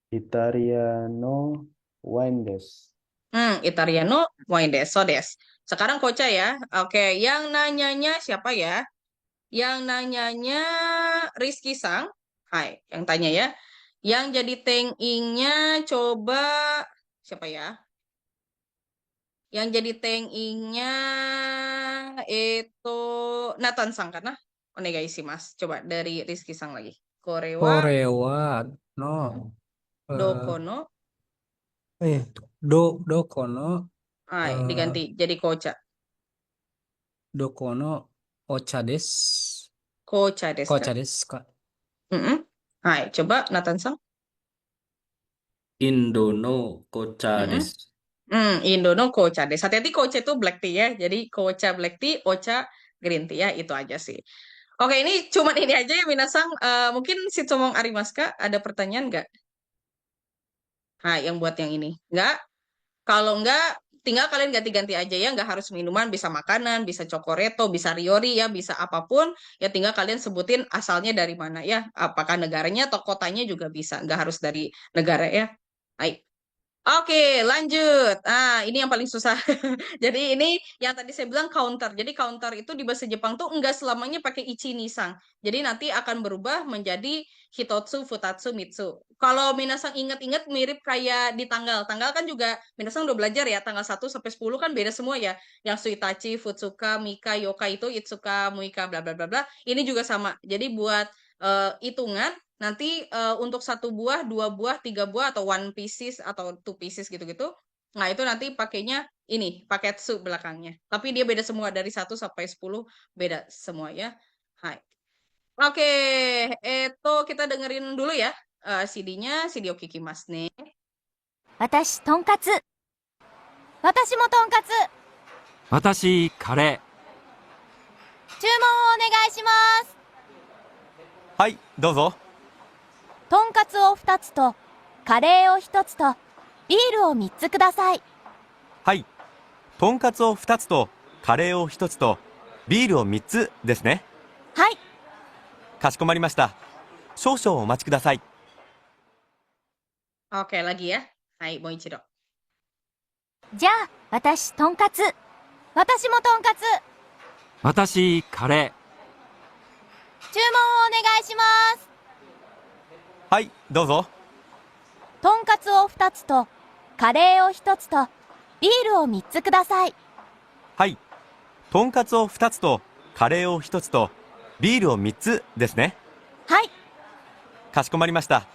Italiano wine des. Italiano wine des. So des. Sekarang Koca ya. Oke, yang nanyanya siapa ya? Yang nanyanya Rizky Sang. Hai, yang tanya ya. Yang jadi Teng Ingnya coba siapa ya? Yang jadi Teng Ingnya itu Nathan Sang karena mas. Coba dari Rizky Sang lagi. Korewa Korewa no Dokono. Dokono Hai, eh, diganti jadi Koca. Dokono ocha desu. Koca desu Kocha ka? desu ka? Hai, coba Nathan Sang. Indo no kocha Mm-mm. desu. Indono Kocha deh. Hati-hati Kocha itu black tea ya. Jadi Kocha black tea, Ocha green tea ya. Itu aja sih. Oke, ini cuman ini aja ya Minasang. Mungkin Sitsumong Arimaska ada pertanyaan nggak? Nah, yang buat yang ini. Nggak? Kalau nggak, tinggal kalian ganti-ganti aja ya. Nggak harus minuman, bisa makanan, bisa chocoreto, bisa riori ya, bisa apapun. Ya tinggal kalian sebutin asalnya dari mana ya. Apakah negaranya atau kotanya juga bisa. Nggak harus dari negara ya. Baik. Oke, lanjut. Ini yang paling susah. Jadi ini yang tadi saya bilang counter. Jadi counter itu di bahasa Jepang tuh enggak selamanya pakai ichi nisang. Jadi nanti akan berubah menjadi hitotsu, futatsu, mitsu. Kalau Minasang ingat-ingat mirip kayak di tanggal. Tanggal kan juga Minasang udah belajar ya, tanggal 1 sampai 10 kan beda semua ya. Yang Suitachi, Futsuka, Mika, Yoka itu Itsuka, Muika, bla bla bla bla. Ini juga sama. Jadi buat hitungan nanti untuk 1 buah, 2 buah, 3 buah atau 1 pieces atau 2 pieces gitu-gitu. Nah, itu nanti pakainya ini, paketsu belakangnya. Tapi dia beda semua dari 1 sampai 10 beda semua ya. Hai. Oke, itu kita dengerin dulu ya. CD-nya CD Okikimasu nih. 私、とんかつ。私もとんかつ。私、カレ注文をお願いします。はい、どうぞ。とんかつを2つと、カレーを1つと、ビールを3つください。はい。とんかつを2つと、カレーを1つと、ビールを3つですね。はい。かしこまりました。少々お待ちください。Oke, lagi ya. Hai, Moichiro. じゃあ、私、とんかつ。私もとんかつ。私、カレ注文をお願いします。ー。はい、どうぞ。とんかつを2つと、カレーを1つと、ビールを3つください。はい。とんかつを2つと、カレーを1つと、ビールを3つですね。はい。かしこまりました。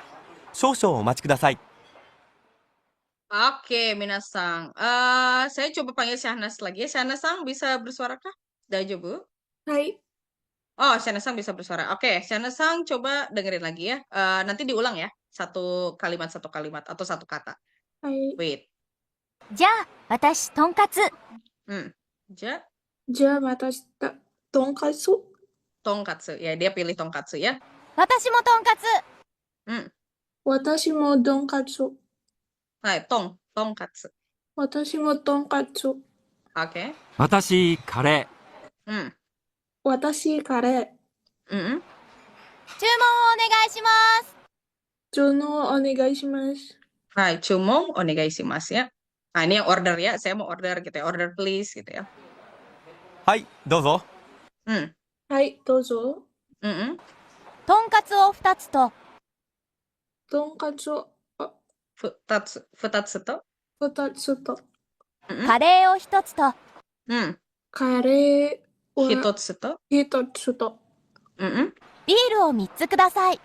少々お待ちください。Oke, Minasang. Saya coba panggil Syahnas lagi ya. Syahnas-sang bisa bersuara kah? Daijoubu? Hai. Oh, Syahnas-sang bisa bersuara. Oke, Syahnas-sang coba dengerin lagi ya. Nanti diulang ya. Satu kalimat atau satu kata. Hai. Wait. じゃあ、私、とんかつ。 Ja, じゃあ、私、とんかつ。 tongkatsu. Ya, dia pilih tongkatsu ya. 私もとんかつ。私もとんかつ。 Hai, tongkatsu. 私もとんかつ。 Oke. 私、カレ私、カレー。注文をお願いします。注文お願いします。 Hai, chumong onegaishimasu ya. Nah, ini yang order ya. Saya mau order gitu ya. Order please gitu ya. ー。はい、どうぞ。はい、どうぞ。とんかつを2つと、とんかつを、Futatsu to? 2つと、カレーを1つと、カレーをHitotsu to? 1つと、ビールを3つください。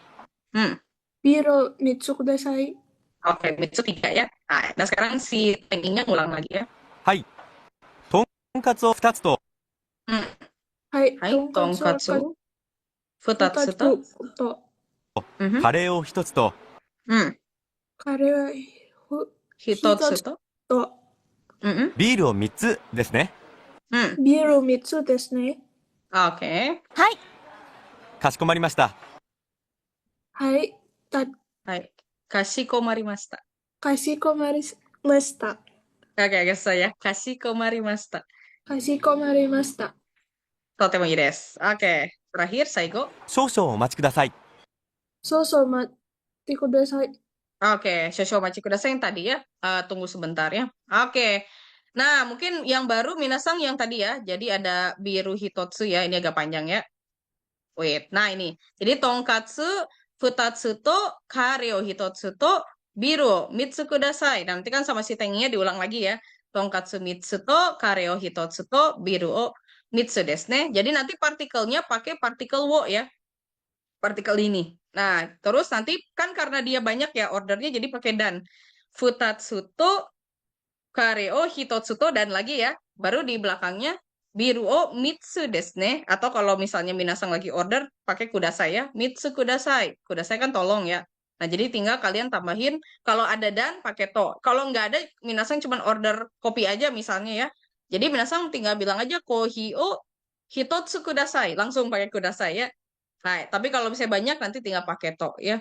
ビールを3つください。 Oke, itu 3 ya. Nah, sekarang si Tengingnya ngulang lagi ya. はい。とんかつを2つと、はい、 Hai, とんかつを tongkatsu. 2つ Futatsu to? と、カレーを1つと、カレー Hitotsu to. うんうん。ビールを3つですね。うん。ビール3つですね。 Okay. はい。かしこまりました。はい。はい。Kashikomarimasu. かしこまりました。 Oke, so ya. Kashikomarimasu. かしこまりました。 Totemo ii desu. Oke. Terakhir, Saigo. 少々お待ちください。少々待ってください。 Oke, shosho machi kudasai yang tadi ya. Tunggu sebentar ya. Oke. Nah, mungkin yang baru Minasang yang tadi ya. Jadi ada biru hitotsu ya. Ini agak panjang ya. Wait. Nah, ini. Jadi tonkatsu, futatsu to, kareo hitotsu to, biru mitsu kudasai. Nah, nanti kan sama si tenginya diulang lagi ya. Tonkatsu mitsu to, kareo hitotsu to, biru o mitsu desu ne. Jadi nanti partikelnya pakai partikel wo ya. Partikel ini. Nah, terus nanti kan karena dia banyak ya ordernya jadi pakai dan. Futatsu to, kareo, hitotsu to, dan lagi ya. Baru di belakangnya biru o mitsu desu ne. Atau kalau misalnya Minasang lagi order pakai kudasai ya. Mitsu kudasai. Kudasai kan tolong ya. Nah, jadi tinggal kalian tambahin kalau ada dan pakai to. Kalau nggak ada Minasang cuma order kopi aja misalnya ya. Jadi Minasang tinggal bilang aja kohi o hitotsu kudasai. Langsung pakai kudasai ya. Nah, tapi kalau misalnya banyak nanti tinggal pakai to ya.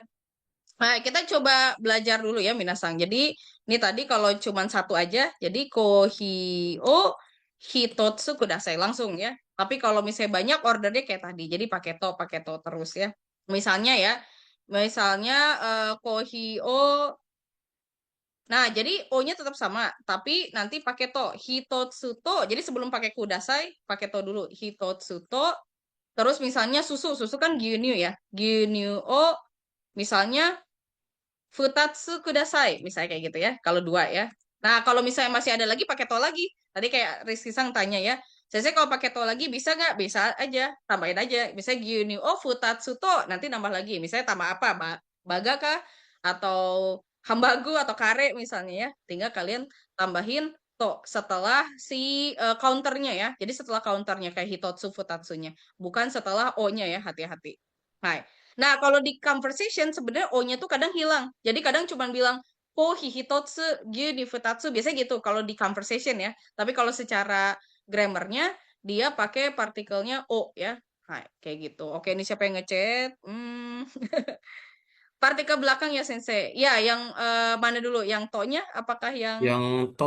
Nah, kita coba belajar dulu ya Minasang. Jadi ini tadi kalau cuma satu aja, jadi kohi o hitotsu kudasai langsung ya. Tapi kalau misalnya banyak ordernya kayak tadi, jadi pakai to terus ya. Misalnya ya, kohi o. Nah, jadi o-nya tetap sama, tapi nanti pakai to. Hitotsu to. Jadi sebelum pakai kudasai, pakai to dulu. Hitotsu to. Terus misalnya susu kan gyunyu ya. Gyunyu o misalnya futatsu kudasai, misalnya kayak gitu ya. Kalau dua ya. Nah, kalau misalnya masih ada lagi pakai to lagi. Tadi kayak Rizky Sang tanya ya. Saya kalau pakai to lagi bisa nggak? Bisa aja, tambahin aja. Misalnya gyunyu o futatsu to, nanti nambah lagi. Misalnya tambah apa? Baga kah? Atau hambagu atau kare misalnya ya. Tinggal kalian tambahin to setelah si counternya ya. Jadi setelah counternya kayak hitotsu futatsunya, bukan setelah o-nya ya, hati-hati. Nah, kalau di conversation sebenarnya o-nya tuh kadang hilang. Jadi kadang cuma bilang kohi hitotsu gyuni futatsu, biasanya gitu kalau di conversation ya. Tapi kalau secara grammarnya dia pakai partikelnya o ya. Nah, kayak gitu. Oke, ini siapa yang ngechat? Partikel belakang ya Sensei. Ya, yang mana dulu? Yang to-nya apakah yang Yang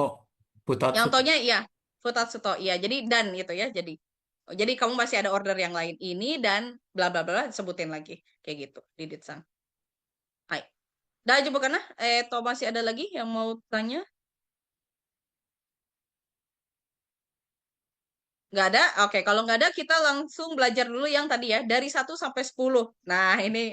futatsu. to-nya iya, futatsu to. Iya, jadi dan gitu ya. Jadi kamu masih ada order yang lain ini dan bla bla bla sebutin lagi kayak gitu di Ditsang. Hai. Dah coba karena to masih ada lagi yang mau tanya? Nggak ada? Oke, kalau nggak ada kita langsung belajar dulu yang tadi ya, dari 1 sampai 10. Nah, ini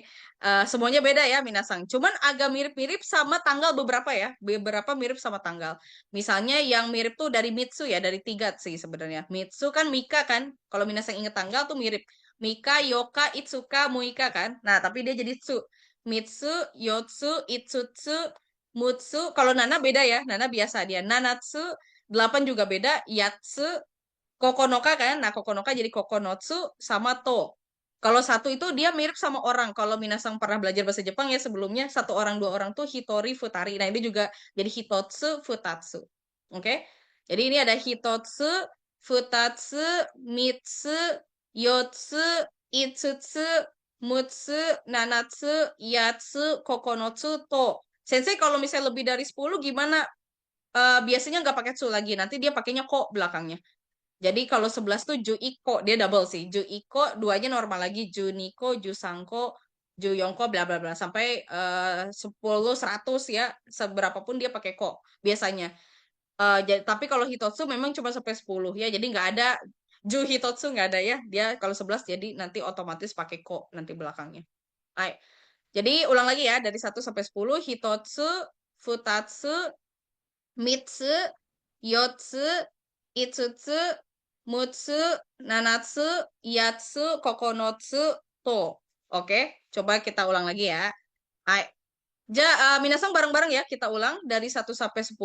semuanya beda ya, Minasang. Cuman agak mirip-mirip sama tanggal beberapa ya. Beberapa mirip sama tanggal. Misalnya yang mirip tuh dari Mitsu ya, dari 3 sih sebenarnya. Mitsu kan Mika kan. Kalau Minasang inget tanggal tuh mirip. Mika, Yoka, Itsuka, Muika kan. Nah, tapi dia jadi Tsu. Mitsu, Yotsu, Itsutsu, Mutsu. Kalau Nana beda ya. Nana biasa dia. Nanatsu, 8 juga beda. Yatsu, Kokonoka kan, nah Kokonoka jadi Kokonotsu sama To. Kalau satu itu dia mirip sama orang. Kalau Minasang pernah belajar bahasa Jepang ya sebelumnya, 1 orang 2 orang tuh Hitori, Futari. Nah ini juga jadi Hitotsu, Futatsu. Oke? Jadi ini ada Hitotsu, Futatsu, Mitsu, Yotsu, Itsutsu, Mutsu, Nanatsu, Yatsu, Kokonotsu, To. Sensei kalau misalnya lebih dari 10 gimana? Biasanya nggak pakai tsu lagi. Nanti dia pakainya ko belakangnya. Jadi kalau 11 tuh Juiko, dia double sih. Juiko, 2-nya normal lagi. Juniko, Jusanko, Juyongko, bla bla bla. Sampai 10, 100 ya. Seberapapun dia pakai ko biasanya. Tapi kalau Hitotsu memang cuma sampai 10 ya. Jadi nggak ada Ju Hitotsu nggak ada ya. Dia kalau 11 jadi nanti otomatis pakai ko nanti belakangnya. Hai. Jadi ulang lagi ya dari 1 sampai 10. Hitotsu, Futatsu, Mitsu, Yotsu, Itsutsu, Mutsu, Nanatsu, Yatsu, Kokonotsu, To. Oke, coba kita ulang lagi ya. Hai. Minasang bareng-bareng ya, kita ulang dari 1 sampai 10.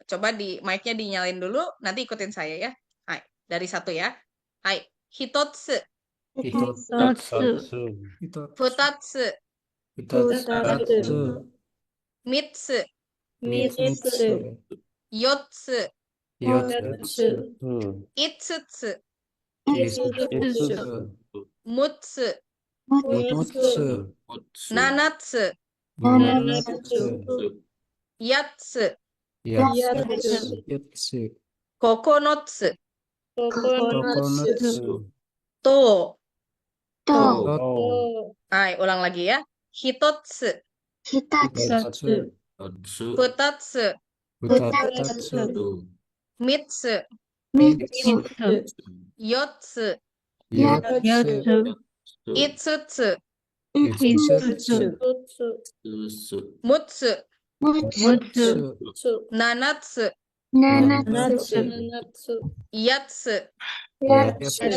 Coba mic-nya dinyalain dulu, nanti ikutin saya ya. Hai, dari 1 ya. Hai. Hitotsu, Hitotsu. Futatsu, Futatsu. Mitsu, Mitsu. Yotsu. Yotsu. Itsutsu. Itsu. Mutsu. Mutsu. Nanatsu. Nanatsu. Yatsu. Yatsu. Kokonotsu. Kokonatsu. To. Oh. Ulang lagi ya. Hitotsu. Hitatsu. Otsu. Futatsu. Futatsu. Mitsu. Mitsu. Yotsu. Yotsu. Itsutsu. Itsu. Susu. Mutsu. Mutsu. Nanatsu. Nanatsu. Yatsu. Yatsu.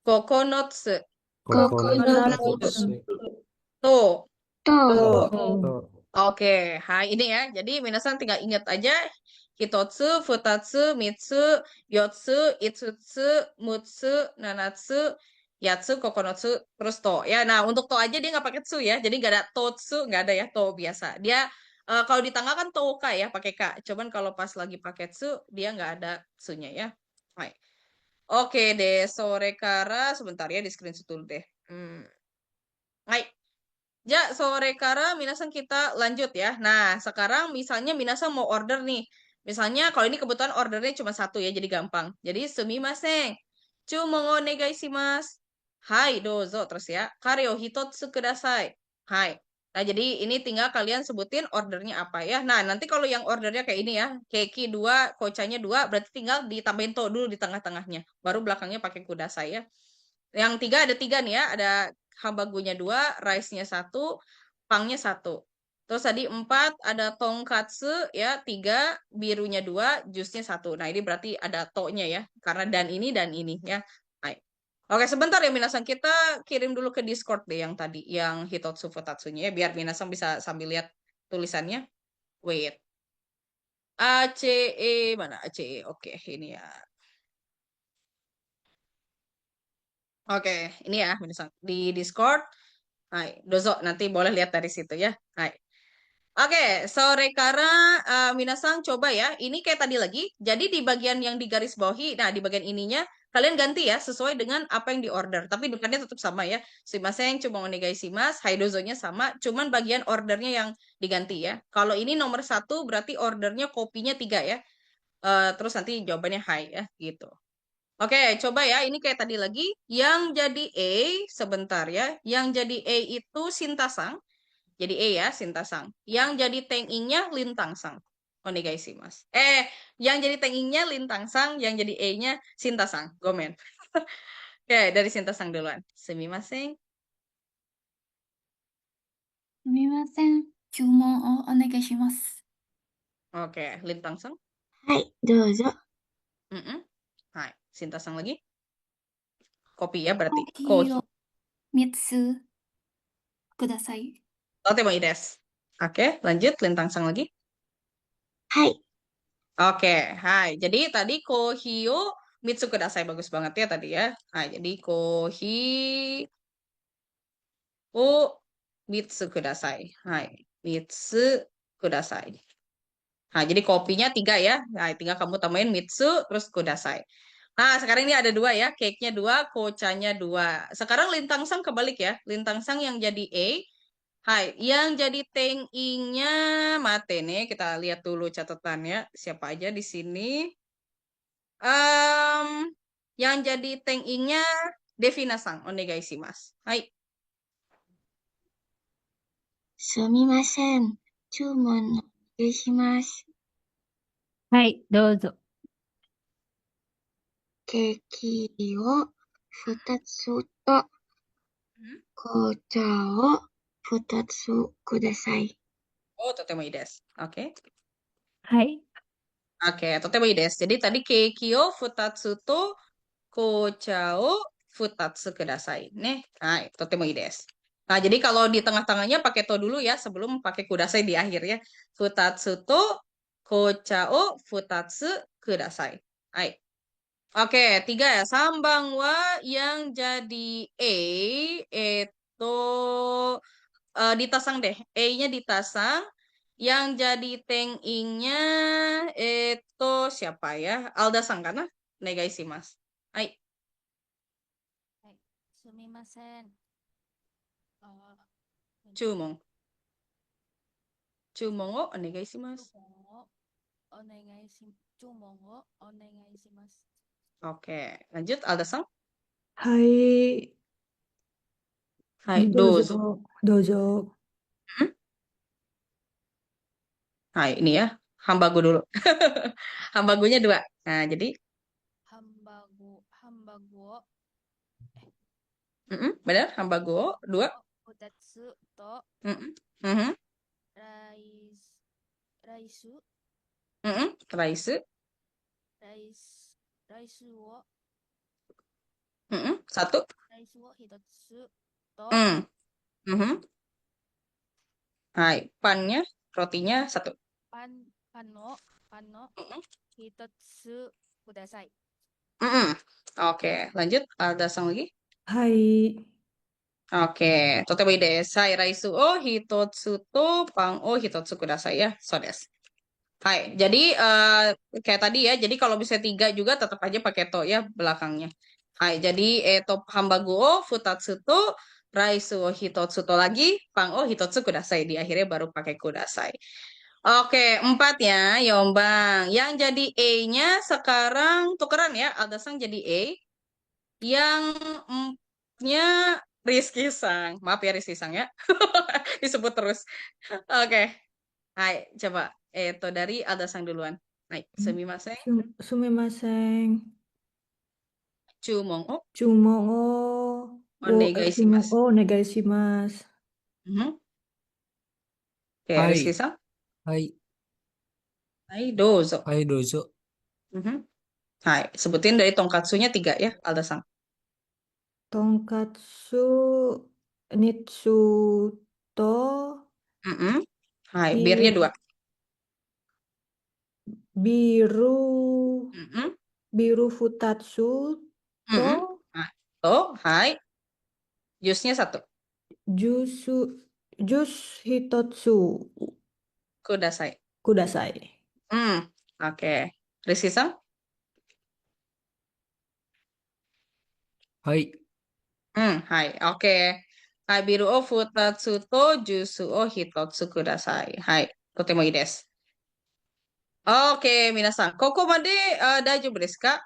Kokonotsu. Kokonatsu. To. To. Oke, ini ya. Jadi minasan tinggal ingat aja hitotsu, futatsu, mitsu, yotsu, itsutsu, mutsu, nanatsu, yatsu, kokonotsu, terus to. Ya, nah untuk to aja dia nggak pakai tsu ya. Jadi nggak ada totsu, nggak ada ya, to biasa. Dia kalau di tangga kan toka ya, pakai k. Cuman kalau pas lagi pakai tsu, dia nggak ada tsunya ya. Hai. Oke deh, sore kara sebentar ya di screenshot dulu deh. Hai. Ya, sore kara minasan kita lanjut ya. Nah, sekarang misalnya minasan mau order nih. Misalnya kalau ini kebetulan ordernya cuma satu ya, jadi gampang. Jadi sumimasen. Chūmon onegai shimasu. Hai, dozo terus ya. Kare o hitotsu kudasai. Hai. Nah, jadi ini tinggal kalian sebutin ordernya apa ya. Nah, nanti kalau yang ordernya kayak ini ya, keiki 2, kochanya 2, berarti tinggal ditambahin to dulu di tengah-tengahnya. Baru belakangnya pakai kudasai ya. Yang 3 ada 3 nih ya, ada hambagunya 2, rice-nya 1, pangnya 1. Terus tadi 4 ada tonkatsu ya, 3, birunya 2, jusnya 1. Nah, ini berarti ada to-nya ya, karena dan ini ya. Hai. Oke, sebentar ya minasan, kita kirim dulu ke Discord deh yang tadi, yang hitotsu futatsunya ya, biar minasan bisa sambil lihat tulisannya. Wait. ACE mana ACE? Oke, ini ya. Oke, ini ya minasan di Discord. Hai, dozo nanti boleh lihat dari situ ya. Hai. Oke, sore kara minasan coba ya. Ini kayak tadi lagi. Jadi di bagian yang di garis bawahi, nah di bagian ininya kalian ganti ya sesuai dengan apa yang di order. Tapi depannya tetap sama ya. Sumimasen, cuma onegai shimasu, hai dozonya sama, cuman bagian ordernya yang diganti ya. Kalau ini nomor 1 berarti ordernya kopinya 3 ya. Terus nanti jawabannya hai ya gitu. Oke, coba ya. Ini kayak tadi lagi. Yang jadi A, sebentar ya. Yang jadi A itu Sintasang. Jadi E ya, Sintasang. Yang jadi Teng-ing-nya Lintangsang. Onegai shimasu. Yang jadi Teng-ing-nya Lintangsang, yang jadi E-nya Sintasang. Gomen. Oke, dari Sintasang duluan. Sumimasen. すみません。注文をお願いします。 Oke, Lintangsang. はい、どうぞ。 Hai, Sintasang lagi. Kopi ya berarti. コーヒーを3つください。 Totemo ides. Oke, lanjut Lintangsang lagi. はい。 Oke, hai. Jadi tadi kohio mitsu kudasai, bagus banget ya tadi ya. Hai, jadi kohi o mitsu kudasai. Hai, mitsu kudasai. Nah, jadi kopinya 3 ya. Nah, tinggal kamu tambahin mitsu terus kudasai. Nah, sekarang ini ada 2 ya. Cake-nya 2, kochanya 2. Sekarang Lintangsang kebalik ya. Lintangsang yang jadi A. Hai, yang jadi Teng-ing-nya mate nih. Kita lihat dulu catatannya. Siapa aja di sini? Yang jadi Teng-ing-nya Devina-san. Onegai shimasu. Hai. すみません。注文お願いします。はい、どうぞ。ケーキを2つと紅茶を2つください。 Oh, totemo ides. Oke. はい。 Oke, totemo ides. Jadi tadi keiki-o futatsu to kocha o futatsu kudasai. Nih, hai, totemo ides. Nah, jadi kalau di tengah-tengahnya pakai to dulu ya, sebelum pakai kudasai di akhir ya. Futatsu to kocha o futatsu kudasai. Hai. Oke, 3 ya. Sambang wa yang jadi E itu ditasang deh. E-nya ditasang. Yang jadi teng-ingnya itu siapa ya? Alda-san kana? Onegaishimasu. Hai, はい。すみません。あ注文。注文をお願いしま注す。文をお願いします。 Oke, lanjut Alda-san. はい、Hai, どう dozo. ぞ、どうぞ。 Hmm? Hai, ini ya. Hambagu dulu. Hambagunya 2. Nah, jadi ハンバーグを benar, hambagu 2. 2つと Mm-mm. Mhm. ライス、Mm-mm. Raisu. ライスを Mm-mm. 1. 1つと Mm. Mhm. Hai, pannya, rotinya 1. パンの Mm-mm. 1つください。 Mm-mm. Oke, lanjut Alda-san lagi. はい、 Oke, totemi desu. Hai, raisu o hitotsu to pang o hitotsu kudasai ya. So desu. Hai, jadi kayak tadi ya. Jadi kalau bisa 3 juga tetap aja pakai to ya belakangnya. Hai, jadi to hambagu o futatsu to raisu o hitotsu to lagi pang o hitotsu kudasai di akhirnya baru pakai kudasai. Oke, 4 ya, Yombang. Yang jadi E-nya sekarang tukeran ya. Alda-san jadi E. Yang 4-nya Rizky Sang. Maaf ya Rizky Sang ya. Disebut terus. Oke. Hai, coba. Itu dari Alda Sang duluan. Hai, sumimasen. すみません。 Chumon o 注文を、注文 onegaishimasu. をお願いします。 Mhm. Oke, は Rizky い。 Sang. はい。 Hai, dozo. はい、どうぞ。 Mhm. Hai, sebutin dari tonkatsunya 3 ya, Alda Sang. とんかつ、nitsu to, Mhm. Hai, birnya 2. biru, Mhm. biru futatsu Mhm. to, Hai. To, hai. Jusnya 1. jus hitotsu Kudasai. kudasai. Oke. Rizky Sang. はい。 Hai, oke. Hai, biru o futatsu to jusu o hitotsu kudasai. Hai, totemo ii desu. Oke, minasan. Koko made daijoubu desu ka?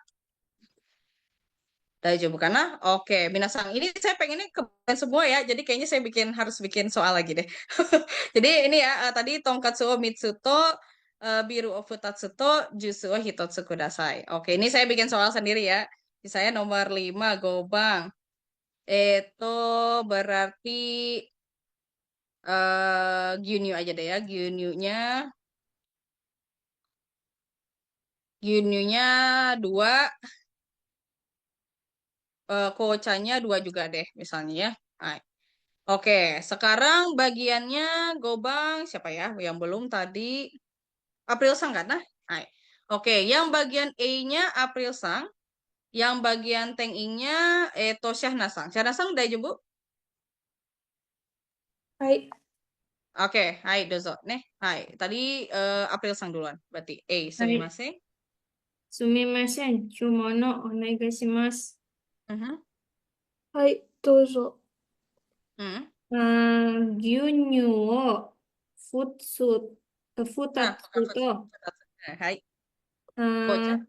Daijoubu kana? Oke, minasan. Ini saya pengennya kebanyakan semua ya. Jadi kayaknya saya harus bikin soal lagi deh. Jadi ini ya, tadi tonkatsu o mitsu to biru o futatsu to jusu o hitotsu kudasai. Oke, ini saya bikin soal sendiri ya. Saya nomor 5, Gobang. Itu berarti Gyunyu aja deh ya. Gyunyunya 2, kochanya 2 juga deh misalnya ya. Hai. Oke, sekarang bagiannya Gobang siapa ya? Yang belum tadi April Sang kan? Nah, hai. Oke, yang bagian E-nya April Sang, yang bagian Teng Ing-nya itu Syahna Sang. Syahna Sang udah jumbo? はい。 Oke, hai dozo. Nih, hai. Tadi April Sang duluan. Berarti A, はい。 sumimasen. すみません。注文をお願いします。 Mhm. はい、どうぞ。 Hmm. 牛乳を2つ、2 Nah, つ bukan と、 hai. あ Kocha. ー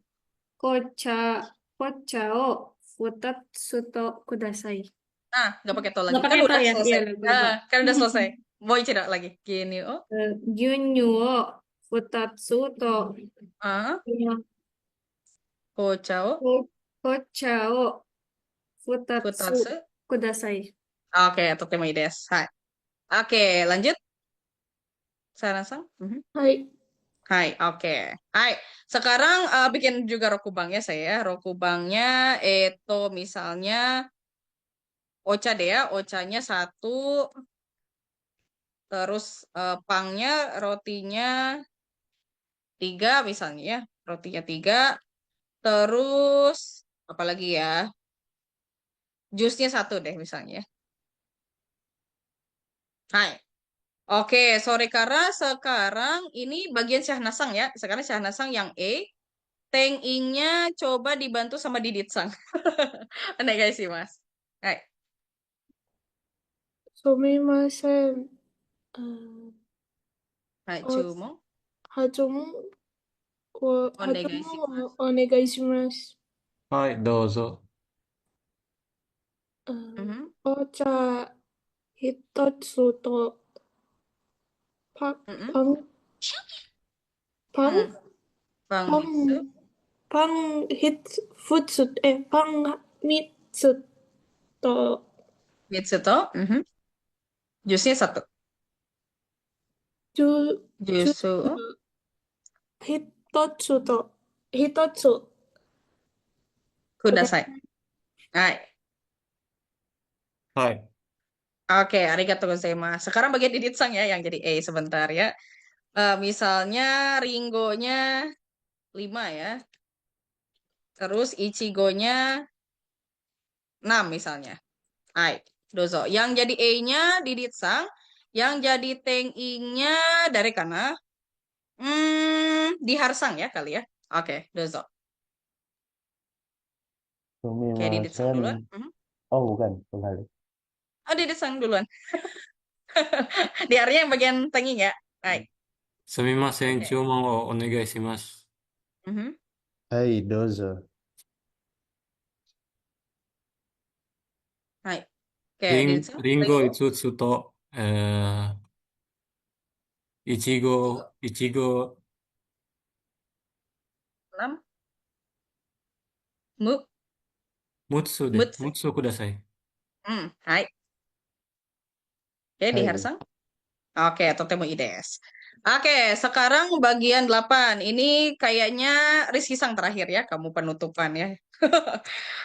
紅茶を2つとください。 Nah, nggak pakai to Nggak lagi. Kan pakai to udah ya? selesai. Iya, lupa. Kan udah selesai. Mau cerita lagi. Gini, oh. 牛乳を2つと、 Ah, kocha o 紅茶を2つ futatsu. ください。 Oke, totemo ii desu. Hai. Oke, lanjut. Sarasang. Mhm. はい。 Hai, oke. Hai. Sekarang bikin juga rokubangnya saya. Rokubangnya itu misalnya ocha deh ya. Ochanya 1. Terus pangnya, rotinya 3 misalnya ya. Rotinya 3. Terus apalagi ya? Jusnya 1 deh misalnya ya. Hai. Oke, sore Kara, sekarang ini bagian Syahnasang ya. Sekarang Syahnasang yang E. Teng Ing-nya coba dibantu sama Didit Sang. Onegaishimasu. Hai. すみません。Hai, お、 Chumong. 発音発音 Onegaishimasu. をお願いします。はい、どうぞ。Mhm, お茶一つとパ mhm, パンパン mhm. Bang パ Mitsu. ンパン二つパン三つと Mitsuto. Mhm. Jusnya satu. ジュジュ Jusu. 一つと一つください。 Kudasai. Hai. はい。 Oke, arigatou gozaimasu. Sekarang bagian Didit Sang ya, yang jadi E sebentar ya. Misalnya Ringo-nya 5 ya. Terus Ichigo-nya 6 misalnya. Hai, dozo. Yang jadi E-nya Didit Sang. Yang jadi Teng Ing-nya dari kana. Diharsang ya kali ya. Oke, dozo. Oke, Didit Sang duluan. Sumimasen. Oh, bukan, kembali. Oh, Didit Sang duluan. Diarnya yang bagian Teng Ing ya. Hai. すみません、 Oke. 注文をお願いします。 Mhm. Hai, dozo. Hai. Oke, Didit Sang. リン Teng ゴ Ing. 5つと、いちご、いちご、 6. Mu. 6つで、 Mutsu. 6つをください。 Hai. Oke, Hai. Diharsang. Oke, totemo ides. Oke, sekarang bagian 8. Ini kayaknya Rizky Sang terakhir ya, kamu penutupan ya.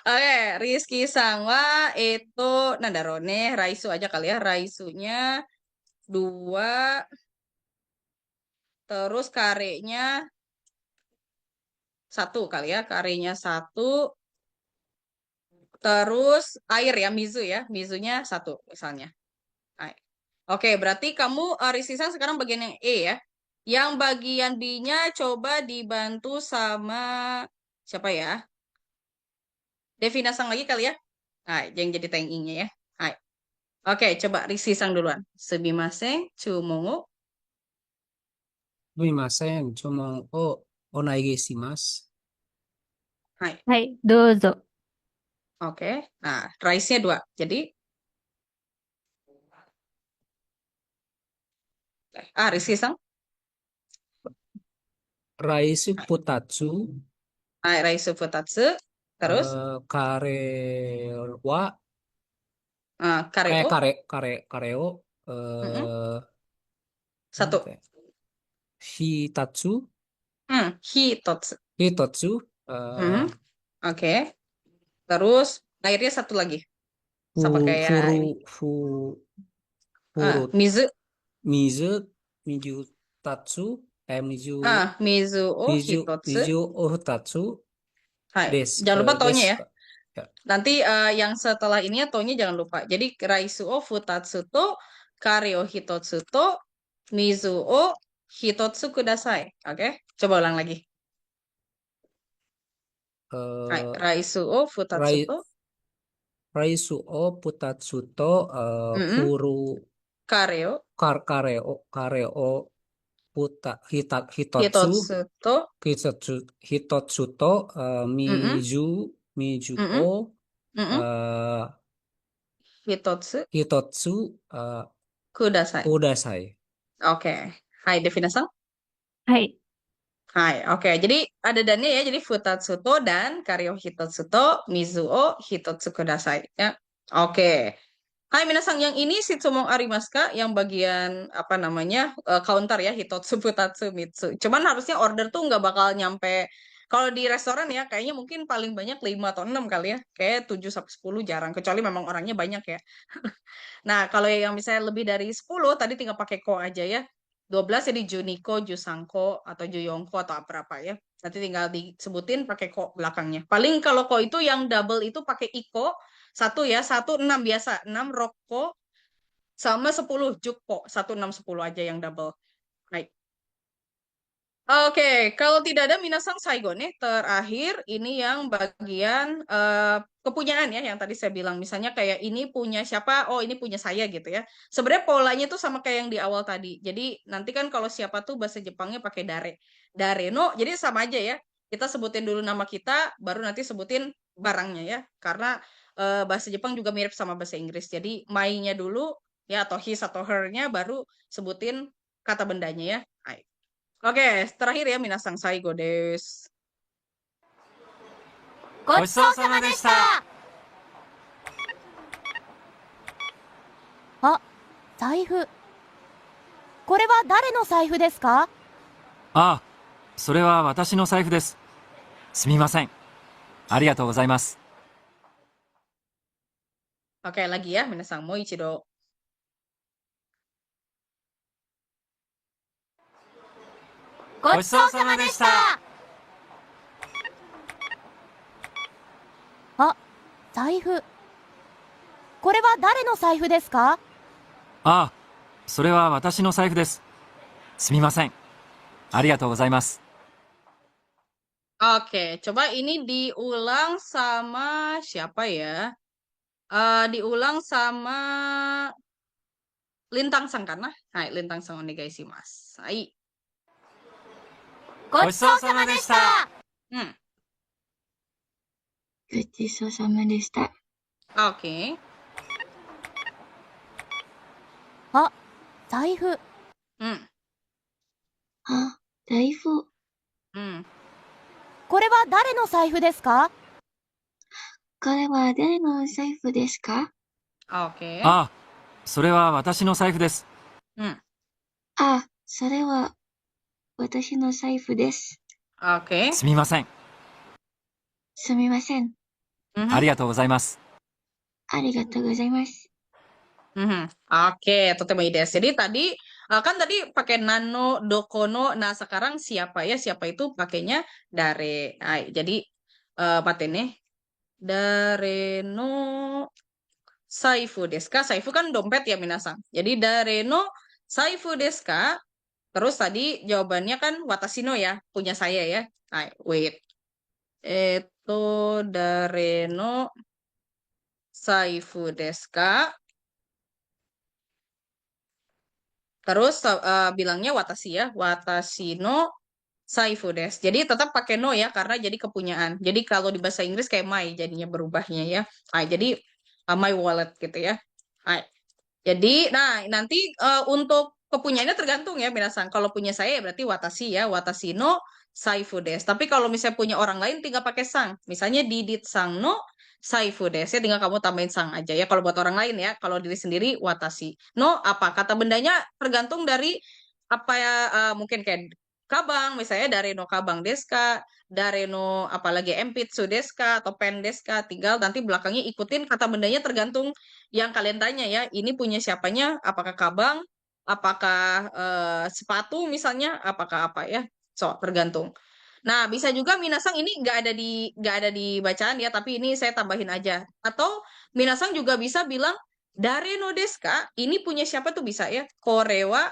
Oke, Rizky Sang wa itu nandarone raisu aja kali ya. Raisunya 2, terus karenya 1 kali ya. Karenya 1, terus air ya, mizu ya. Mizunya 1 misalnya. Hai. Oke, berarti kamu Rizky Sang sekarang bagian yang E ya. Yang bagian B-nya coba dibantu sama siapa ya? Devina Sang lagi kali ya. Hai, yang jadi Teng Ing-nya ya. Hai. Oke, coba Rizky Sang duluan. Sumimasen, chumongo. すみません。注文をお願いします。 Hai. はい、どうぞ。 Oke. Nah, rice-nya 2. Jadi Rizky Sang. ライス2つ、 Hai, rice futatsu. Terus カレーは、 kareo. カレーを、 Mm-mm. なん 1. て、一つ、 Hitotsu. 一つ、 Mm-mm. Oke. Terus airnya 1 lagi. Sama ふ kayak ini. 水、 Mizu. 水2つ、水、 Mizu o 水、 hitotsu. 水を2つ Hai. です。 Jangan lupa で tonya す ya. か。Ya. Nanti yang setelah ini ya tonya jangan lupa. Jadi raisu o futatsu to, kare o hitotsu to, mizu o hitotsu kudasai. Oke, coba ulang lagi. Hai, えー raisu o ラ futatsu イ to, ライスを2つと、mm-mm, フル、 kare o カレーを一つ、 hitotsu to, 一つと、mm-mm, 水 mm-mm, を、 mm-mm, hitotsu 一つ、 kudasai. ください。 Oke. Hai, Devina-san. はい、 Hai, oke. Jadi ada dannya ya. Jadi futatsu to dan karyo hitotsu to, mizu o hitotsu kudasai. Ya. Oke. Hai minasang, yang ini Shitsumong arimasu ka? Yang bagian apa namanya counter ya, hitotsu, futatsu, mitsu. Cuman harusnya order tuh nggak bakal nyampe. Kalau di restoran ya kayaknya mungkin paling banyak 5 atau 6 kali ya. Kayak 7 sampai 10 jarang. Kecuali memang orangnya banyak ya. Nah, kalau yang misalnya lebih dari 10, tadi tinggal pakai ko aja ya. 12 jadi Juniko, Jusanko, atau Juyongko, atau apa-apa ya. Nanti tinggal disebutin pakai ko belakangnya. Paling kalau ko itu yang double itu pakai iko. 1 ya, 1 6 biasa. 6 rokko, sama 10 jukpo, 1, 6, 10 aja yang double. Baik. Oke, kalau tidak ada minasang saigo nih, terakhir ini yang bagian kepunyaan ya, yang tadi saya bilang. Misalnya kayak ini punya siapa, oh ini punya saya gitu ya. Sebenarnya polanya tuh sama kayak yang di awal tadi. Jadi nanti kan kalau siapa tuh bahasa Jepangnya pakai dare. Dare no, jadi sama aja ya. Kita sebutin dulu nama kita, baru nanti sebutin barangnya ya. Karena bahasa Jepang juga mirip sama bahasa Inggris. Jadi my-nya dulu ya, atau his atau her-nya, baru sebutin kata bendanya ya. Oke, terakhir ya, minasang saigo desu. ごちそうさまでした。あ、財布。これは誰の財布ですか？ああ、それは私の財布です。すみません。ありがとうございます。 Oke, lagi ya, minasang moichido. ごちそうさまでした。あ、財布。これは誰の財布ですか？ああ、それは私の財布です。すみません。ありがとうございます。 Oke, coba ini diulang sama siapa ya? Diulang sama Lintang Sang kan? Hai, Lintang Sang onegaishimasu. Hai. ごちそうさまでした。ごちそうさまでした。 Oke. あ、財布。あ、財布。これは誰の財布ですか？これは誰の財布ですか？ Oke. ああ、それは私の財布です。あ、それは私の財布です。 Oke. すみません。すみません。ありがとうございます。 ありがとうございます。 Oke, totemo desu. Jadi tadi kan tadi pakai nano, dokono. Nah, sekarang siapa ya? Siapa itu pakainya dare. Hai, jadi patene dare no saifu desu ka? Saifu kan dompet ya, minasang. Jadi dare no saifu desu ka? Terus tadi jawabannya kan watashi no ya, punya saya ya. Hai, wait. Dare no saifu desu ka? Terus bilangnya watashi ya, watashi no saifu desu. Jadi tetap pakai no ya, karena jadi kepunyaan. Jadi kalau di bahasa Inggris kayak my, jadinya berubahnya ya. Jadi my wallet gitu ya. Jadi, nah nanti untuk kepunyaannya tergantung ya, minasang. Kalau punya saya berarti watashi ya, watashi no saifu desu. Tapi kalau misalnya punya orang lain tinggal pakai sang. Misalnya Didit sang no saifu desu, ya tinggal kamu tambahin sang aja ya. Kalau buat orang lain ya, kalau diri sendiri watashi no apa kata bendanya tergantung dari apa ya, mungkin kayak kabang, misalnya dare no kabang desu ka, dare no apalagi empitsu desu ka, atau pen desu ka, tinggal nanti belakangnya ikutin kata bendanya tergantung yang kalian tanya ya. Ini punya siapanya, apakah kabang, apakah sepatu misalnya, apakah apa ya. So, tergantung. Nah, bisa juga minasang ini nggak ada di bacaan ya, tapi ini saya tambahin aja. Atau minasang juga bisa bilang dare no desu ka? Ini punya siapa tuh bisa ya. Korewa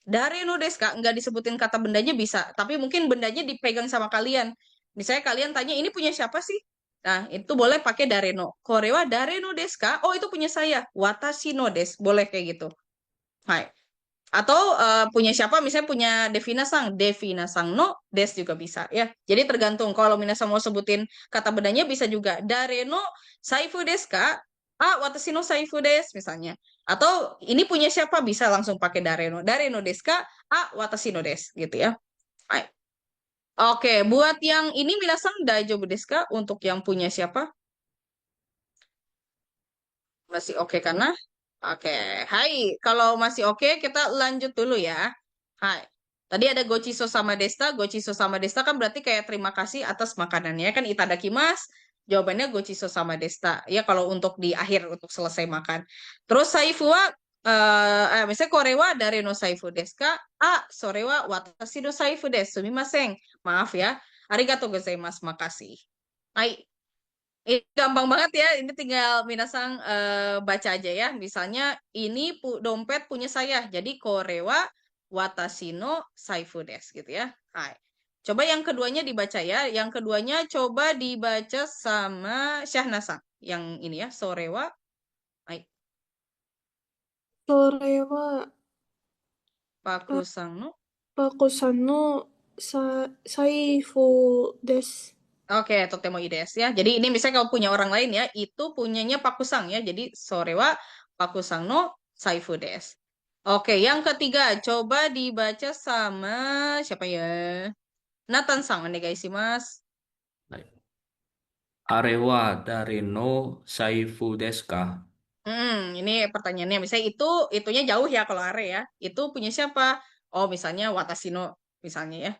dare no desu ka? Nggak disebutin kata bendanya bisa, tapi mungkin bendanya dipegang sama kalian. Misalnya kalian tanya ini punya siapa sih? Nah, itu boleh pakai dare no. Korewa dare no desu ka? Oh, itu punya saya. Watashi no desu. Boleh kayak gitu. Hai. Atau punya siapa, misalnya punya Devina sang no des juga bisa ya. Jadi tergantung, kalau minasang mau sebutin kata bendanya bisa juga dare no saifu desu ka? Watashi no saifu desu misalnya. Atau ini punya siapa, bisa langsung pakai dare no desu ka? Watashi no desu gitu ya. Hai. Oke, buat yang ini minasang daijoubu desu ka? Untuk yang punya siapa? Masih oke karena? Oke, hai. Kalau masih oke, kita lanjut dulu ya. Hai. Tadi ada gochiso sama desta. Gochiso sama desta kan berarti kayak terima kasih atas makanannya. Kan itadakimasu. Jawabannya gochiso sama desta. Ya kalau untuk di akhir, untuk selesai makan. Terus saifu wa, misalnya kore wa dare no saifu desu ka? Sore wa watashi no saifu desu. Sumimasen. Maaf ya. Arigatou gozaimasu. Makasih. Hai. Ini gampang banget ya. Ini tinggal minasang baca aja ya. Misalnya ini dompet punya saya. Jadi korewa watashi no saifu desu gitu ya. Hai. Coba yang keduanya dibaca ya. Yang keduanya coba dibaca sama Syahna-san. Yang ini ya, sorewa. Hai. それは、Paku sang no. パコさんの財布です。 Oke, totemo ides ya. Jadi ini misalnya kalau punya orang lain ya, itu punyanya pakusang ya. Jadi sorewa pakusang no saifu desu. Oke, yang ketiga coba dibaca sama siapa ya? Nathan-san, onegaishimasu. はい。あれは誰の財布ですか？ Ini pertanyaannya. Misalnya itunya jauh ya kalau are ya. Itu punya siapa? Oh, misalnya watashi no, misalnya ya.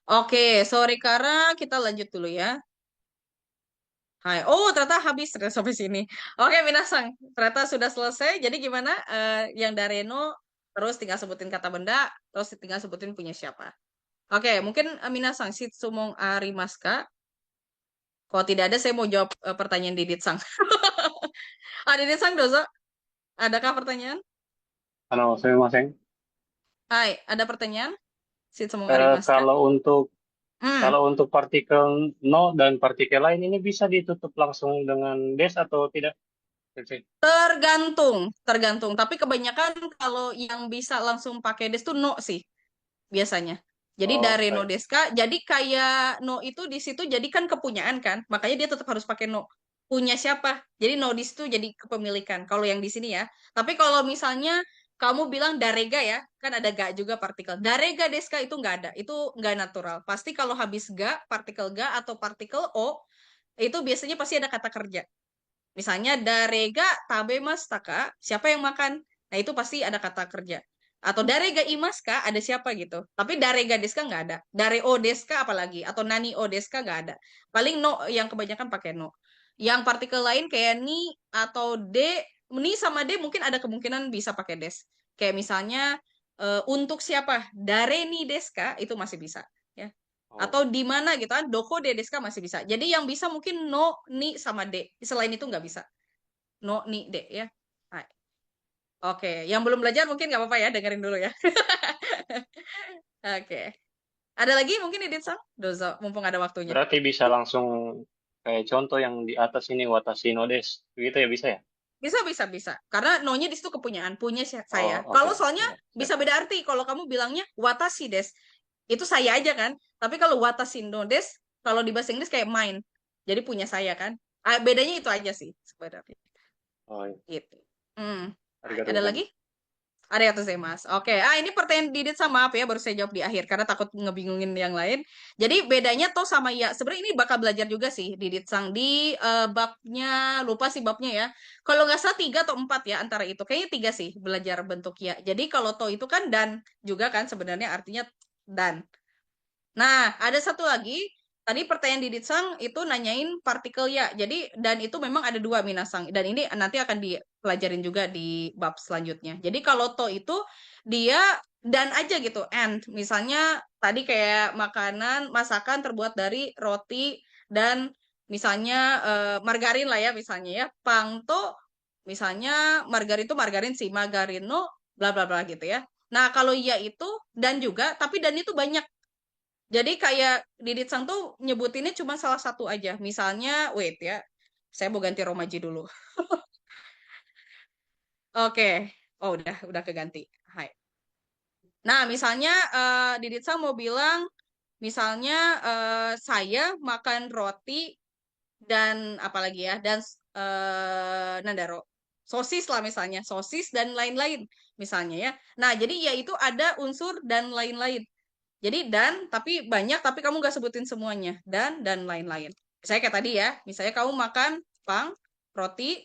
Oke, sore Kara, kita lanjut dulu ya. Hai. Oh, ternyata habis ternyata sampai sini. Oke, Minasang. Ternyata sudah selesai. Jadi gimana? Yang Dareno, terus tinggal sebutin kata benda, terus tinggal sebutin punya siapa. Oke, mungkin Minasang, Shitsumon arimasu ka? Kalau tidak ada, saya mau jawab pertanyaan Didit Sang. Didit Sang, dozo. Adakah pertanyaan? すみません。 Hai, ada pertanyaan? Shitsumon arimasu ka? Kalau untuk partikel no dan partikel lain ini bisa ditutup langsung dengan des atau tidak? Tergantung. Tapi kebanyakan kalau yang bisa langsung pakai des tuh no sih biasanya. Jadi Oh, dari no baik. deska, jadi kayak no itu di situ jadi kan kepunyaan kan, makanya dia tetap harus pakai no. Punya siapa? Jadi no di situ jadi kepemilikan. Kalau yang di sini ya. Tapi kalau misalnya kamu bilang darega ya, kan ada ga juga partikel. Darega deska itu nggak ada, itu nggak natural. Pasti kalau habis ga, partikel ga atau partikel o, itu biasanya pasti ada kata kerja. Misalnya darega tabemas taka, siapa yang makan? Nah itu pasti ada kata kerja. Atau darega imaska, ada siapa gitu. Tapi darega deska nggak ada. Dare o deska apalagi. Atau nani o deska nggak ada. Paling no yang kebanyakan pakai no. Yang partikel lain kayak ni atau de, ni sama de mungkin ada kemungkinan bisa pakai des. Kayak misalnya untuk siapa? Dare ni deska itu masih bisa. Ya. Atau di mana gitu kan, doko de deska masih bisa. Jadi yang bisa mungkin no, ni, sama de. Selain itu nggak bisa. No, ni, de ya. Hai. Oke, yang belum belajar mungkin nggak apa-apa ya, dengerin dulu ya. Oke. Ada lagi mungkin Edit-san? Dozo, mumpung ada waktunya. Berarti bisa langsung kayak contoh yang di atas ini watashi no des. Begitu ya bisa ya? Bisa. Karena no-nya di situ kepunyaan, punya saya. Oh, Kalau oke. soalnya Ya, bisa beda arti. Kalau kamu bilangnya watashi des, itu saya aja kan. Tapi kalau watashi no des, kalau di bahasa Inggris kayak mine. Jadi punya saya kan. Bedanya itu aja sih sebenarnya. Oh, iya. Gitu. Arigatou Ada gozaimasu. lagi? Ada ya tuh saya Mas. Oke, ini pertanyaan Didit sama apa ya? Baru saya jawab di akhir karena takut ngebingungin yang lain. Jadi bedanya to sama ya. Sebenarnya ini bakal belajar juga sih Didit Sang di babnya, lupa sih babnya ya. Kalau nggak salah 3 atau 4 ya antara itu. Kayaknya 3 sih belajar bentuk ya. Jadi kalau to itu kan dan juga kan sebenarnya artinya dan. Nah, ada satu lagi. Tadi pertanyaan Didit Sang itu nanyain partikel ya. Jadi, dan itu memang ada 2 Minasang. Dan ini nanti akan dipelajarin juga di bab selanjutnya. Jadi, kalau to itu dia dan aja gitu. And, misalnya tadi kayak makanan, masakan terbuat dari roti dan misalnya margarin lah ya misalnya ya. Pangto, misalnya margarin itu margarin sih. Margarino, bla bla bla gitu ya. Nah, kalau ya itu dan juga, tapi dan itu banyak. Jadi kayak Didit Sang tuh nyebutinnya cuma salah satu aja. Misalnya, wait ya, saya mau ganti Romaji dulu. Oke. Oh, udah keganti. Hai. Nah, misalnya Didit Sang mau bilang, misalnya saya makan roti dan apalagi ya, dan nandaro. Sosis lah misalnya, sosis dan lain-lain misalnya ya. Nah, jadi ya itu ada unsur dan lain-lain. Jadi dan, tapi banyak, tapi kamu nggak sebutin semuanya. Dan lain-lain. Misalnya kayak tadi ya, misalnya kamu makan pang, roti,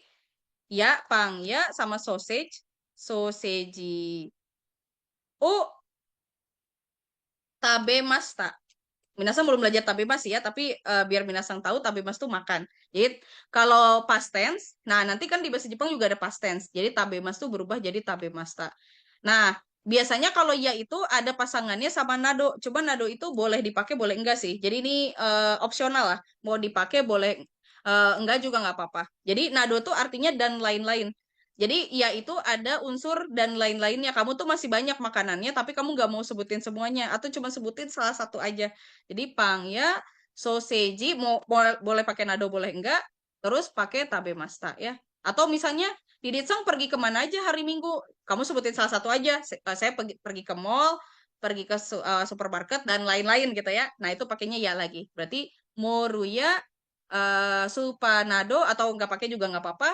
ya, pang, ya, sama sausage, soseji. Oh, tabemasta. Minasang belum belajar tabemas ya, tapi biar Minasang tahu tabemas tuh makan. Jadi kalau past tense, nah nanti kan di bahasa Jepang juga ada past tense. Jadi tabemas tuh berubah jadi tabemasta. Nah, biasanya kalau ya itu ada pasangannya sama nado. Coba nado itu boleh dipakai, boleh enggak sih. Jadi ini opsional lah. Mau dipakai boleh enggak juga nggak apa-apa. Jadi nado tuh artinya dan lain-lain. Jadi ya itu ada unsur dan lain-lainnya. Kamu tuh masih banyak makanannya, tapi kamu nggak mau sebutin semuanya atau cuma sebutin salah satu aja. Jadi pangya, soseji boleh pakai nado boleh enggak, terus pakai tabemasta ya. Atau misalnya Diditsang pergi kemana aja hari Minggu? Kamu sebutin salah satu aja. Saya pergi ke mall, pergi ke supermarket dan lain-lain gitu ya. Nah itu pakainya ya lagi. Berarti moruya supanado atau nggak pakai juga nggak apa-apa.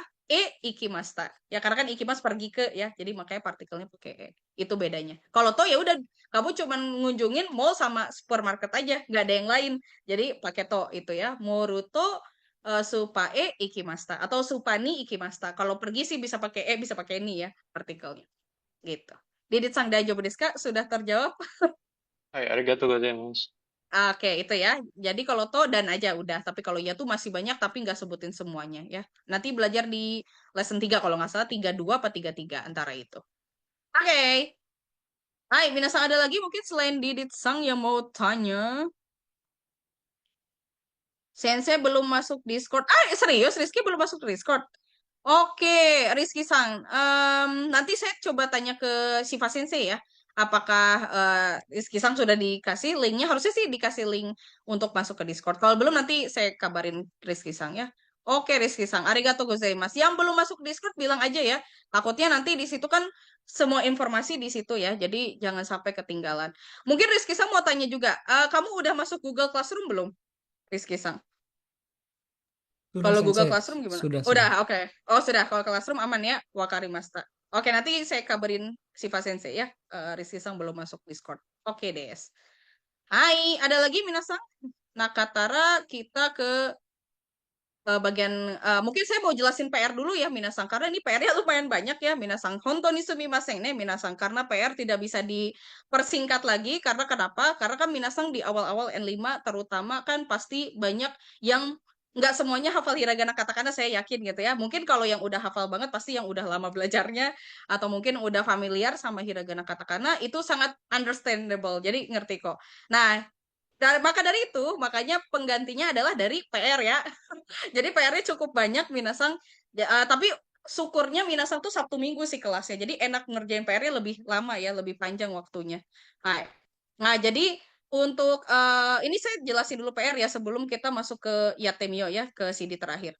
Ikimasta. Ya karena kan ikimas pergi ke ya. Jadi makanya partikelnya pakai e. Itu bedanya. Kalau to ya udah kamu cuman ngunjungin mall sama supermarket aja, nggak ada yang lain. Jadi pakai to itu ya. Moruto supae ikimasta atau supani ikimasta. Kalau pergi sih bisa pakai bisa pakai ni ya partikelnya. Gitu. Diditsang daijoubu desu ka? Sudah terjawab? Hai, arigatou gozaimasu. Oke, itu ya. Jadi kalau to dan aja udah. Tapi kalau ya tuh masih banyak tapi nggak sebutin semuanya ya. Nanti belajar di lesson 3 kalau nggak salah 32 apa 33 antara itu. Oke. Hai, minasan ada lagi mungkin selain Diditsang yang mau tanya? Sensei belum masuk Discord. Serius? Rizky belum masuk Discord? Oke, Rizky Sang. Nanti saya coba tanya ke Shiva Sensei ya. Apakah Rizky Sang sudah dikasih linknya? Harusnya sih dikasih link untuk masuk ke Discord. Kalau belum nanti saya kabarin Rizky Sang ya. Oke, Rizky Sang. Arigatou gozaimasu. Yang belum masuk Discord bilang aja ya. Takutnya nanti di situ kan semua informasi di situ ya. Jadi jangan sampai ketinggalan. Mungkin Rizky Sang mau tanya juga. Kamu udah masuk Google Classroom belum? Rizky Sang. Sudah, Kalau Google Sensei. Classroom gimana? Sudah. Udah, oke. Oh, sudah. Kalau Classroom aman ya, Wakarimashita. Oke, nanti saya kabarin Shiva Sensei ya. Rizky Sang belum masuk Discord. Oke, Des. Hai, ada lagi Minasang? Nakatara, kita ke bagian, mungkin saya mau jelasin PR dulu ya Minasang, karena ini PR-nya lumayan banyak ya Minasang. Hontou ni sumimasen ne Minasang, karena PR tidak bisa dipersingkat lagi, karena kenapa? Karena kan Minasang di awal-awal N5 terutama kan pasti banyak yang nggak semuanya hafal hiragana katakana, saya yakin gitu ya. Mungkin kalau yang udah hafal banget pasti yang udah lama belajarnya atau mungkin udah familiar sama hiragana katakana itu sangat understandable. Jadi ngerti kok. Nah, maka dari itu, makanya penggantinya adalah dari PR ya. Jadi PR-nya cukup banyak Minasang. Tapi syukurnya Minasang tuh Sabtu Minggu sih kelasnya. Jadi enak ngerjain PR-nya lebih lama ya, lebih panjang waktunya. Nah, jadi untuk ini saya jelasin dulu PR ya sebelum kita masuk ke Yatemio ya, ke CD terakhir.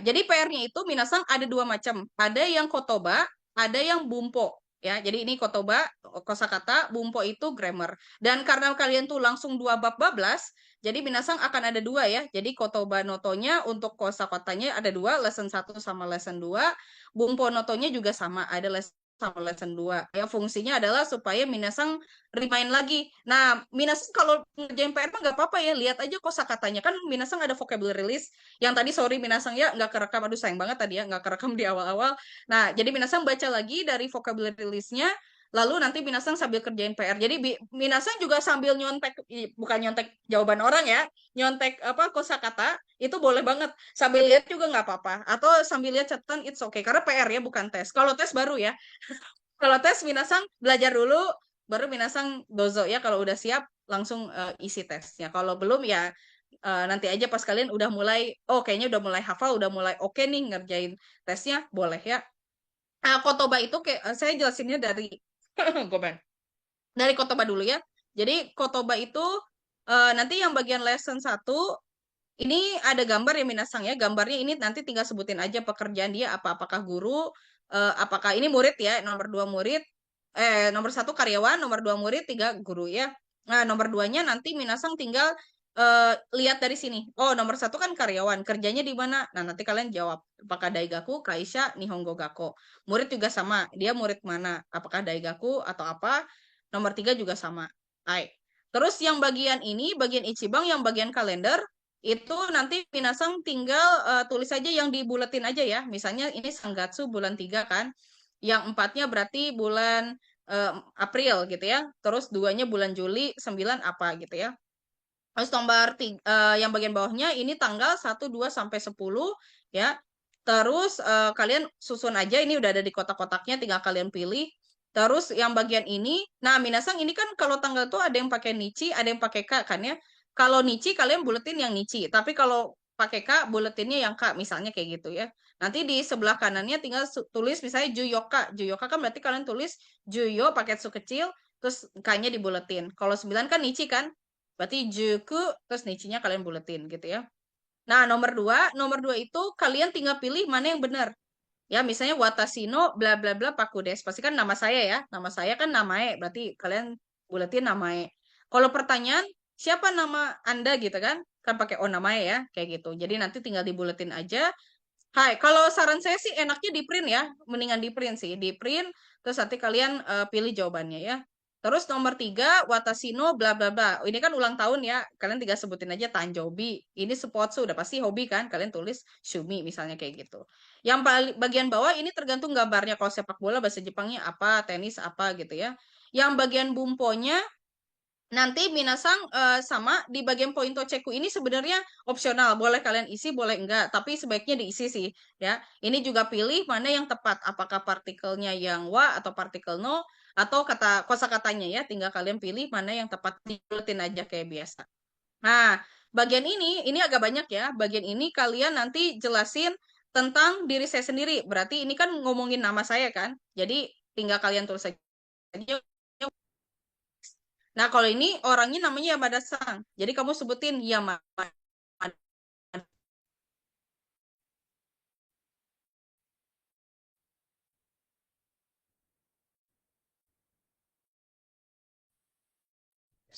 Jadi PR-nya itu Minasang ada dua macam. Ada yang kotoba, ada yang bumpo. Ya, jadi ini kotoba, kosakata, bumpo itu grammar. Dan karena kalian tuh langsung 2 bab 12, jadi Minasang akan ada 2 ya. Jadi kotoba notonya untuk kosakatanya ada 2, lesson 1 sama lesson 2. Bumpo notonya juga sama, ada lesson sama lesson 2. Ya, fungsinya adalah supaya Minasang remind lagi. Nah, Minasang kalau ngerjain PR mah nggak apa-apa ya, lihat aja kosakatanya. Kan Minasang ada vocabulary list. Yang tadi sorry Minasang ya nggak kerekam, aduh sayang banget tadi ya nggak kerekam di awal-awal. Nah, jadi Minasang baca lagi dari vocabulary list-nya, lalu nanti Minasang sambil kerjain PR. Jadi Minasang juga sambil nyontek, bukan nyontek jawaban orang ya, nyontek apa kosakata, itu boleh banget. Sambil lihat juga nggak apa-apa. Atau sambil lihat catatan, it's okay. Karena PR ya, bukan tes. Kalau tes baru ya. Kalau tes Minasang belajar dulu, baru Minasang dozo ya. Kalau udah siap, langsung isi tesnya. Kalau belum ya nanti aja pas kalian udah mulai, kayaknya udah mulai hafal, udah mulai oke nih ngerjain tesnya, boleh ya. Nah, kotoba itu kayak saya jelasinnya dari dari kotoba dulu ya. Jadi kotoba itu nanti yang bagian lesson 1 ini ada gambar ya Minasang ya. Gambarnya ini nanti tinggal sebutin aja pekerjaan dia apakah guru, apakah ini murid ya, nomor 2 murid, nomor 1 karyawan, nomor 2 murid, 3 guru ya. Nah, nomor 2-nya nanti Minasang tinggal lihat dari sini. Oh, nomor 1 kan karyawan, kerjanya di mana? Nah, nanti kalian jawab. Apakah Daigaku, Kaisha, Nihongo Gakko. Murid juga sama, dia murid mana? Apakah Daigaku atau apa? Nomor 3 juga sama. Terus yang bagian ini, bagian Ichibang, yang bagian kalender, itu nanti Minasang tinggal tulis aja yang dibuletin aja ya. Misalnya ini Sangatsu bulan 3 kan. Yang 4-nya berarti bulan April gitu ya. Terus 2-nya bulan Juli, 9 apa gitu ya. Terus nomor yang bagian bawahnya ini tanggal 1, 2, sampai 10 ya. Terus kalian susun aja, ini udah ada di kotak-kotaknya, tinggal kalian pilih. Terus yang bagian ini, nah Minasang ini kan kalau tanggal tuh ada yang pakai Nichi, ada yang pakai K kan ya. Kalau Nichi kalian buletin yang Nichi, tapi kalau pakai K, buletinnya yang K, misalnya kayak gitu ya. Nanti di sebelah kanannya tinggal tulis misalnya Juyoka. Juyoka kan berarti kalian tulis Juyo pakai su kecil, terus K-nya dibuletin. Kalau 9 kan Nichi kan, berarti Juku, terus Nichinya kalian buletin gitu ya. Nah, nomor 2 itu kalian tinggal pilih mana yang benar. Ya, misalnya Watashi no bla bla bla Pakudes. Pasti kan nama saya ya. Nama saya kan namae, berarti kalian buletin namae. Kalau pertanyaan, siapa nama Anda gitu kan? Kan pakai o namae ya, kayak gitu. Jadi nanti tinggal dibuletin aja. Hai, kalau saran saya sih enaknya di print ya. Mendingan di print sih. Di print, terus nanti kalian pilih jawabannya ya. Terus nomor 3, Watashi no bla bla bla. Ini kan ulang tahun ya. Kalian tinggal sebutin aja Tanjobi. Ini sports udah pasti hobi kan. Kalian tulis Shumi misalnya kayak gitu. Yang paling bagian bawah ini tergantung gambarnya. Kalau sepak bola bahasa Jepangnya apa, tenis apa gitu ya. Yang bagian bumponya nanti minasang sama di bagian pointo ceku ini sebenarnya opsional. Boleh kalian isi, boleh enggak. Tapi sebaiknya diisi sih ya. Ini juga pilih mana yang tepat. Apakah partikelnya yang wa atau partikel no atau kosakatanya ya. Tinggal kalian pilih mana yang tepat, dibuletin aja kayak biasa. Nah, bagian ini agak banyak ya. Bagian ini kalian nanti jelasin tentang diri saya sendiri. Berarti ini kan ngomongin nama saya kan. Jadi tinggal kalian tulis aja. Nah, kalau ini orangnya namanya Yamada-san. Jadi kamu sebutin Yamada.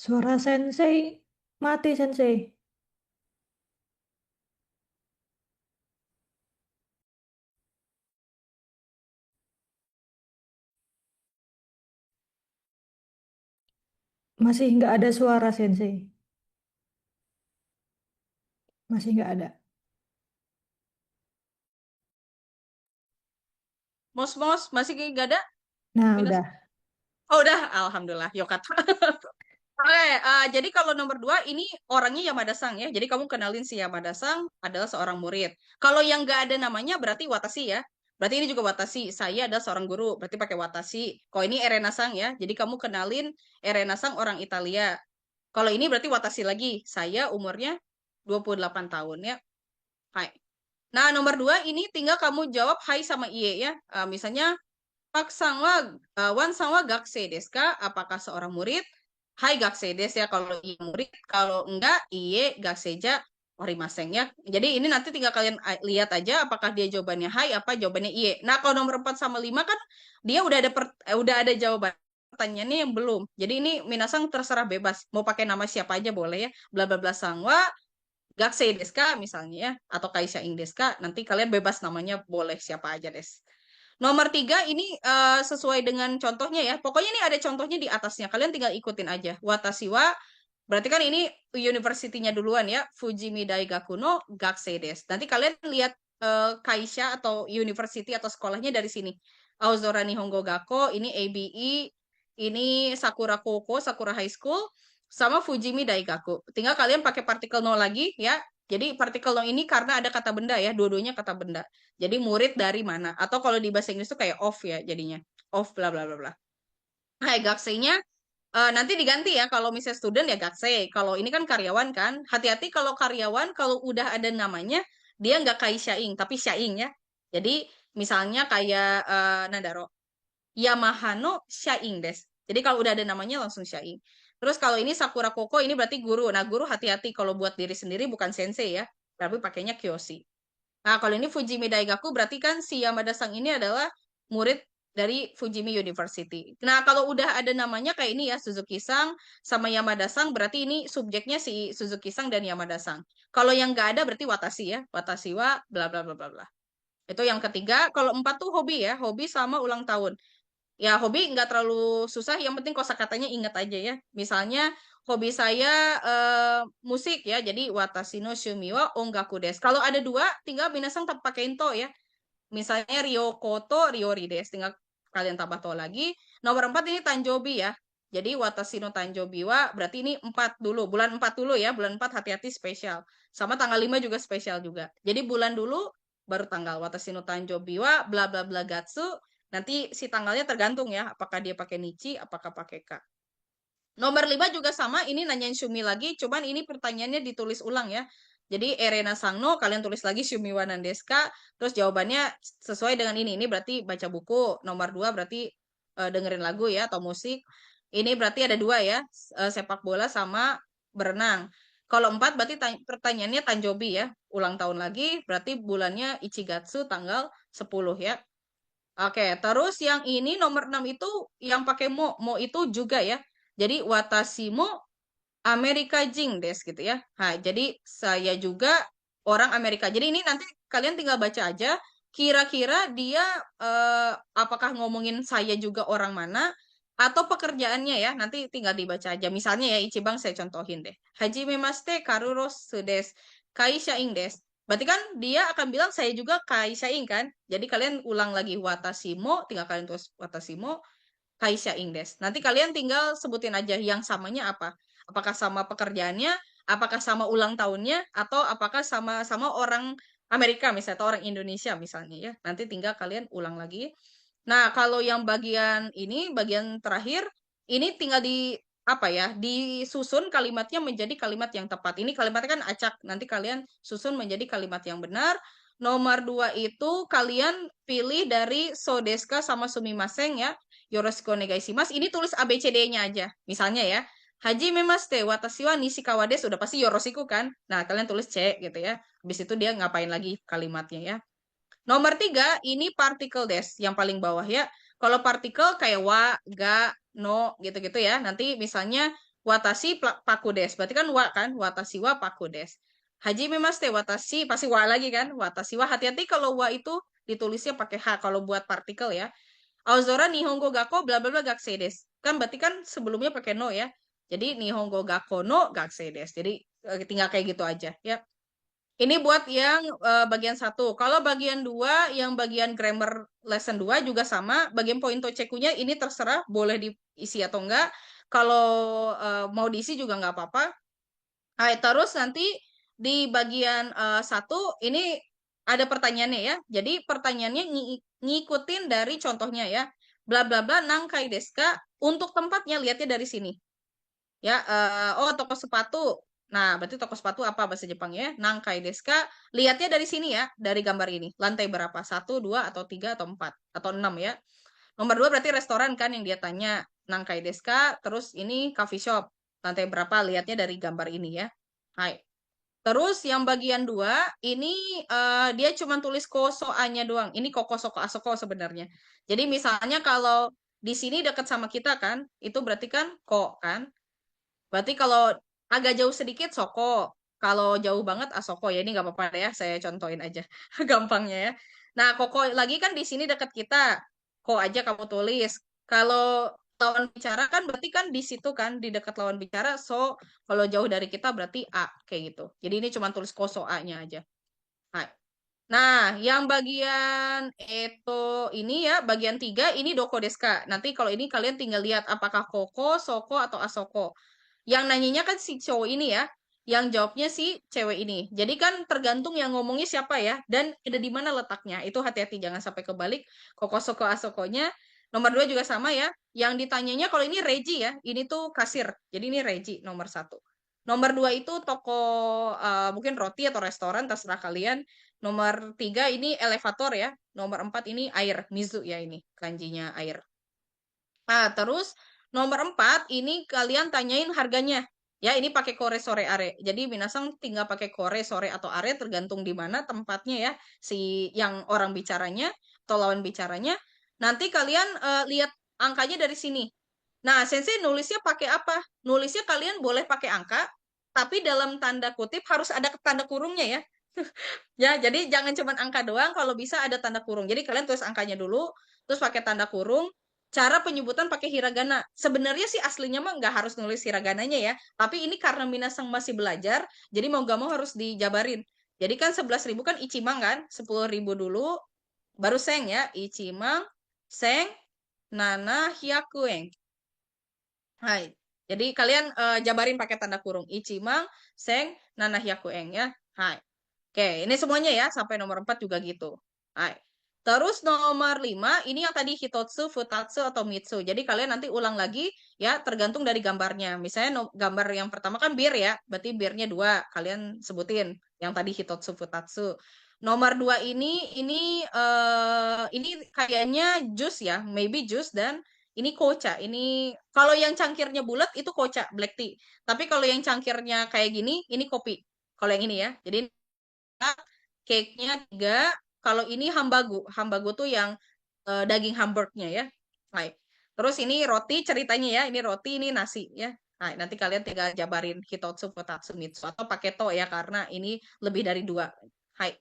Suara sensei mati sensei. Masih nggak ada suara sensei. Masih nggak ada. Mos, masih nggak ada? Nah, Minus? udah. Oh, udah. Alhamdulillah. Yokat. Oke, jadi kalau nomor 2 ini orangnya Yamada-san ya. Jadi kamu kenalin si Yamada-san adalah seorang murid. Kalau yang nggak ada namanya berarti Watashi ya. Berarti ini juga Watashi. Saya adalah seorang guru. Berarti pakai Watashi. Kalau ini Erena-san ya. Jadi kamu kenalin Erena-san orang Italia. Kalau ini berarti Watashi lagi. Saya umurnya 28 tahun ya. Hai. Nah, nomor 2 ini tinggal kamu jawab hai sama iye ya. Misalnya Pak Sangwa, Wan Sangwa Gaksei desu ka? Apakah seorang murid? Hai Gaksei desu ya kalau iya murid, kalau enggak iye Gaksei-ja orimasen ya. Jadi ini nanti tinggal kalian lihat aja apakah dia jawabannya hai apa jawabannya iye. Nah, kalau nomor 4 sama 5 kan dia udah ada jawaban pertanyaannya yang belum. Jadi ini minasang terserah bebas. Mau pakai nama siapa aja boleh ya. Bla bla bla Sangwa Gaksei desu ka misalnya ya atau Kaisha ing desu ka. Nanti kalian bebas namanya boleh siapa aja des. Nomor 3 ini sesuai dengan contohnya ya. Pokoknya ini ada contohnya di atasnya. Kalian tinggal ikutin aja. Watashi wa, berarti kan ini university-nya duluan ya. Fujimi Daigaku no Gakusei desu. Nanti kalian lihat kaisha atau university atau sekolahnya dari sini. Aozora Nihongo Gakko, ini ABE, ini Sakura Koko, Sakura High School, sama Fujimi Daigaku. Tinggal kalian pakai partikel no lagi ya. Jadi partikel no ini karena ada kata benda ya, dua-duanya kata benda. Jadi murid dari mana? Atau kalau di bahasa Inggris itu kayak of ya jadinya. Of bla bla bla bla. Nah, gaksei-nya nanti diganti ya. Kalau misalnya student ya gaksei. Kalau ini kan karyawan kan. Hati-hati kalau karyawan kalau udah ada namanya dia nggak kayak syaing tapi syaing ya. Jadi misalnya kayak Nadaro Yamaha no syaing des. Jadi kalau udah ada namanya langsung syaing. Terus kalau ini Sakura Koko ini berarti guru. Nah, guru hati-hati kalau buat diri sendiri bukan sensei ya. Tapi pakainya kyoshi. Nah, kalau ini Fujimi Daigaku berarti kan si Yamada-san ini adalah murid dari Fujimi University. Nah, kalau udah ada namanya kayak ini ya, Suzuki-san sama Yamada-san, berarti ini subjeknya si Suzuki-san dan Yamada-san. Kalau yang nggak ada berarti Watashi ya, Watashi wa bla bla bla bla bla. Itu yang ketiga. Kalau 4 tuh hobi ya, hobi sama ulang tahun. Ya, hobi nggak terlalu susah, yang penting kosakatanya ingat aja ya. Misalnya, hobi saya musik ya, jadi watashi no shumi wa ongaku desu. Kalau ada 2, tinggal minasang pakein to ya. Misalnya Ryoko to Ryori desu, tinggal kalian tambah to lagi. Nomor 4 ini Tanjobi ya. Jadi watashi no Tanjobi wa, berarti ini 4 dulu, bulan 4 dulu ya, bulan 4 hati-hati spesial. Sama tanggal 5 juga spesial juga. Jadi bulan dulu, baru tanggal watashi no Tanjobi wa, bla bla bla gatsu. Nanti si tanggalnya tergantung ya, apakah dia pakai Nichi, apakah pakai K. Nomor 5 juga sama, ini nanyain Shumi lagi, cuman ini pertanyaannya ditulis ulang ya. Jadi Erena Sangno kalian tulis lagi Shumiwa Nandeska, terus jawabannya sesuai dengan ini. Ini berarti baca buku. Nomor 2 berarti dengerin lagu ya atau musik. Ini berarti ada 2 ya, sepak bola sama berenang. Kalau 4 berarti pertanyaannya Tanjobi ya, ulang tahun lagi, berarti bulannya Ichigatsu tanggal 10 ya. Oke, terus yang ini nomor 6 itu yang pakai mo. Mo itu juga ya. Jadi watashi mo Amerika Jing des gitu ya. Nah, jadi saya juga orang Amerika. Jadi ini nanti kalian tinggal baca aja. Kira-kira dia apakah ngomongin saya juga orang mana atau pekerjaannya ya. Nanti tinggal dibaca aja. Misalnya ya Ichibang saya contohin deh. Hajimemashite Karurosu des. Kaishain des. Berarti kan dia akan bilang saya juga kaishain kan. Jadi kalian ulang lagi watashi mo, tinggal kalian tulis watashi mo kaishain des. Nanti kalian tinggal sebutin aja yang samanya apa. Apakah sama pekerjaannya, apakah sama ulang tahunnya, atau apakah sama-sama orang Amerika misalnya, atau orang Indonesia misalnya ya. Nanti tinggal kalian ulang lagi. Nah, kalau yang bagian ini, bagian terakhir, ini tinggal disusun kalimatnya menjadi kalimat yang tepat. Ini kalimatnya kan acak, nanti kalian susun menjadi kalimat yang benar. Nomor 2 itu kalian pilih dari sodeska sama sumimasen ya. Yoroshiku onegaishimasu. Ini tulis ABCD-nya aja. Misalnya ya, Hajimemashite, watashi wa Nishikawa desu. Udah pasti yoroshiku kan? Nah, kalian tulis C gitu ya. Habis itu dia ngapain lagi kalimatnya ya. Nomor 3, ini partikel des. Yang paling bawah ya. Kalau partikel kayak wa, ga, no, gitu-gitu ya. Nanti misalnya watashi paku des. Berarti kan wa kan? Watashi wa paku des. Hajimemashite, watashi, pasti wa lagi kan? Watashi wa. Hati-hati kalau wa itu ditulisnya pakai H. Kalau buat partikel ya. Aozora Nihongo Gakko bla bla bla gakusei desu. Kan berarti kan sebelumnya pakai no ya. Jadi Nihongo Gakko no gakusei desu. Jadi tinggal kayak gitu aja ya. Ini buat yang bagian 1. Kalau bagian 2, yang bagian grammar lesson 2 juga sama. Bagian pointo cekunya ini terserah boleh diisi atau enggak. Kalau mau diisi juga nggak apa-apa. Nah, terus nanti di bagian 1 ini ada pertanyaannya ya. Jadi pertanyaannya ngikutin dari contohnya ya. Bla bla bla nangkai desu ka. Untuk tempatnya lihatnya dari sini. Ya, toko sepatu. Nah, berarti toko sepatu apa bahasa Jepangnya? Nangkai desu ka. Lihatnya dari sini ya, dari gambar ini. Lantai berapa? 1, 2, atau 3, atau 4, atau 6 ya. Nomor 2 berarti restoran kan yang dia tanya. Nangkai desu ka. Terus ini coffee shop. Lantai berapa? Lihatnya dari gambar ini ya. Hai. Terus yang bagian 2, ini dia cuma tulis koso-anya doang. Ini koko soko asoko sebenarnya. Jadi misalnya kalau di sini dekat sama kita kan, itu berarti kan ko kan. Berarti kalau agak jauh sedikit soko. Kalau jauh banget asoko ya. Ini nggak apa-apa ya, saya contohin aja. Gampangnya ya. Nah, koko lagi kan di sini dekat kita. Ko aja kamu tulis. Kalau lawan bicara kan berarti kan di situ kan, di dekat lawan bicara. So, kalau jauh dari kita berarti A. Kayak gitu. Jadi ini cuma tulis koso A-nya aja. Nah, yang bagian itu ini ya, bagian 3 ini doko desu ka. Nanti kalau ini kalian tinggal lihat apakah koko, soko, atau asoko. Yang nanyanya kan si cowok ini ya, yang jawabnya si cewek ini. Jadi kan tergantung yang ngomongnya siapa ya, dan ada di mana letaknya. Itu hati-hati, jangan sampai kebalik. Koko, soko, asokonya. Nomor 2 juga sama ya. Yang ditanyanya kalau ini Reji ya, ini tuh kasir. Jadi ini Reji nomor 1. Nomor 2 itu toko mungkin roti atau restoran, terserah kalian. Nomor 3 ini elevator ya. Nomor 4 ini air, mizu ya ini, kanjinya air. Terus nomor 4 ini kalian tanyain harganya. Ya, ini pakai kore sore are. Jadi minasang tinggal pakai kore sore atau are tergantung di mana tempatnya ya, si yang orang bicaranya atau lawan bicaranya. Nanti kalian lihat angkanya dari sini. Nah, sensei nulisnya pakai apa? Nulisnya kalian boleh pakai angka, tapi dalam tanda kutip harus ada tanda kurungnya ya. Ya, jadi jangan cuma angka doang, kalau bisa ada tanda kurung. Jadi kalian tulis angkanya dulu, terus pakai tanda kurung. Cara penyebutan pakai hiragana. Sebenarnya sih aslinya mah nggak harus nulis hiragananya ya, tapi ini karena minasang masih belajar, jadi mau nggak mau harus dijabarin. Jadi kan 11.000 kan ichimang kan, 10.000 dulu, baru seng ya, ichimang, seng, nana, hyakuen. Hai. Jadi kalian jabarin pakai tanda kurung. Ichimang, seng, nana, hyakuen ya. Hai. Oke, ini semuanya ya, sampai nomor 4 juga gitu. Hai. Terus nomor 5, ini yang tadi hitotsu, futatsu, atau mitsu. Jadi kalian nanti ulang lagi ya, tergantung dari gambarnya. Misalnya gambar yang pertama kan bir ya, berarti birnya 2. Kalian sebutin yang tadi hitotsu, futatsu. Nomor 2 ini kayaknya jus ya, maybe jus, dan ini kocha. Ini kalau yang cangkirnya bulat itu kocha, black tea. Tapi kalau yang cangkirnya kayak gini, ini kopi. Kalau yang ini ya. Jadi cake-nya 3. Kalau ini hambagu. Hambagu tuh yang daging hamburgnya ya. Baik. Terus ini roti ceritanya ya. Ini roti, ini nasi ya. Nah, nanti kalian tinggal jabarin hitotsu, futatsu, mitsu. Atau pakai to ya, karena ini lebih dari 2. Hai.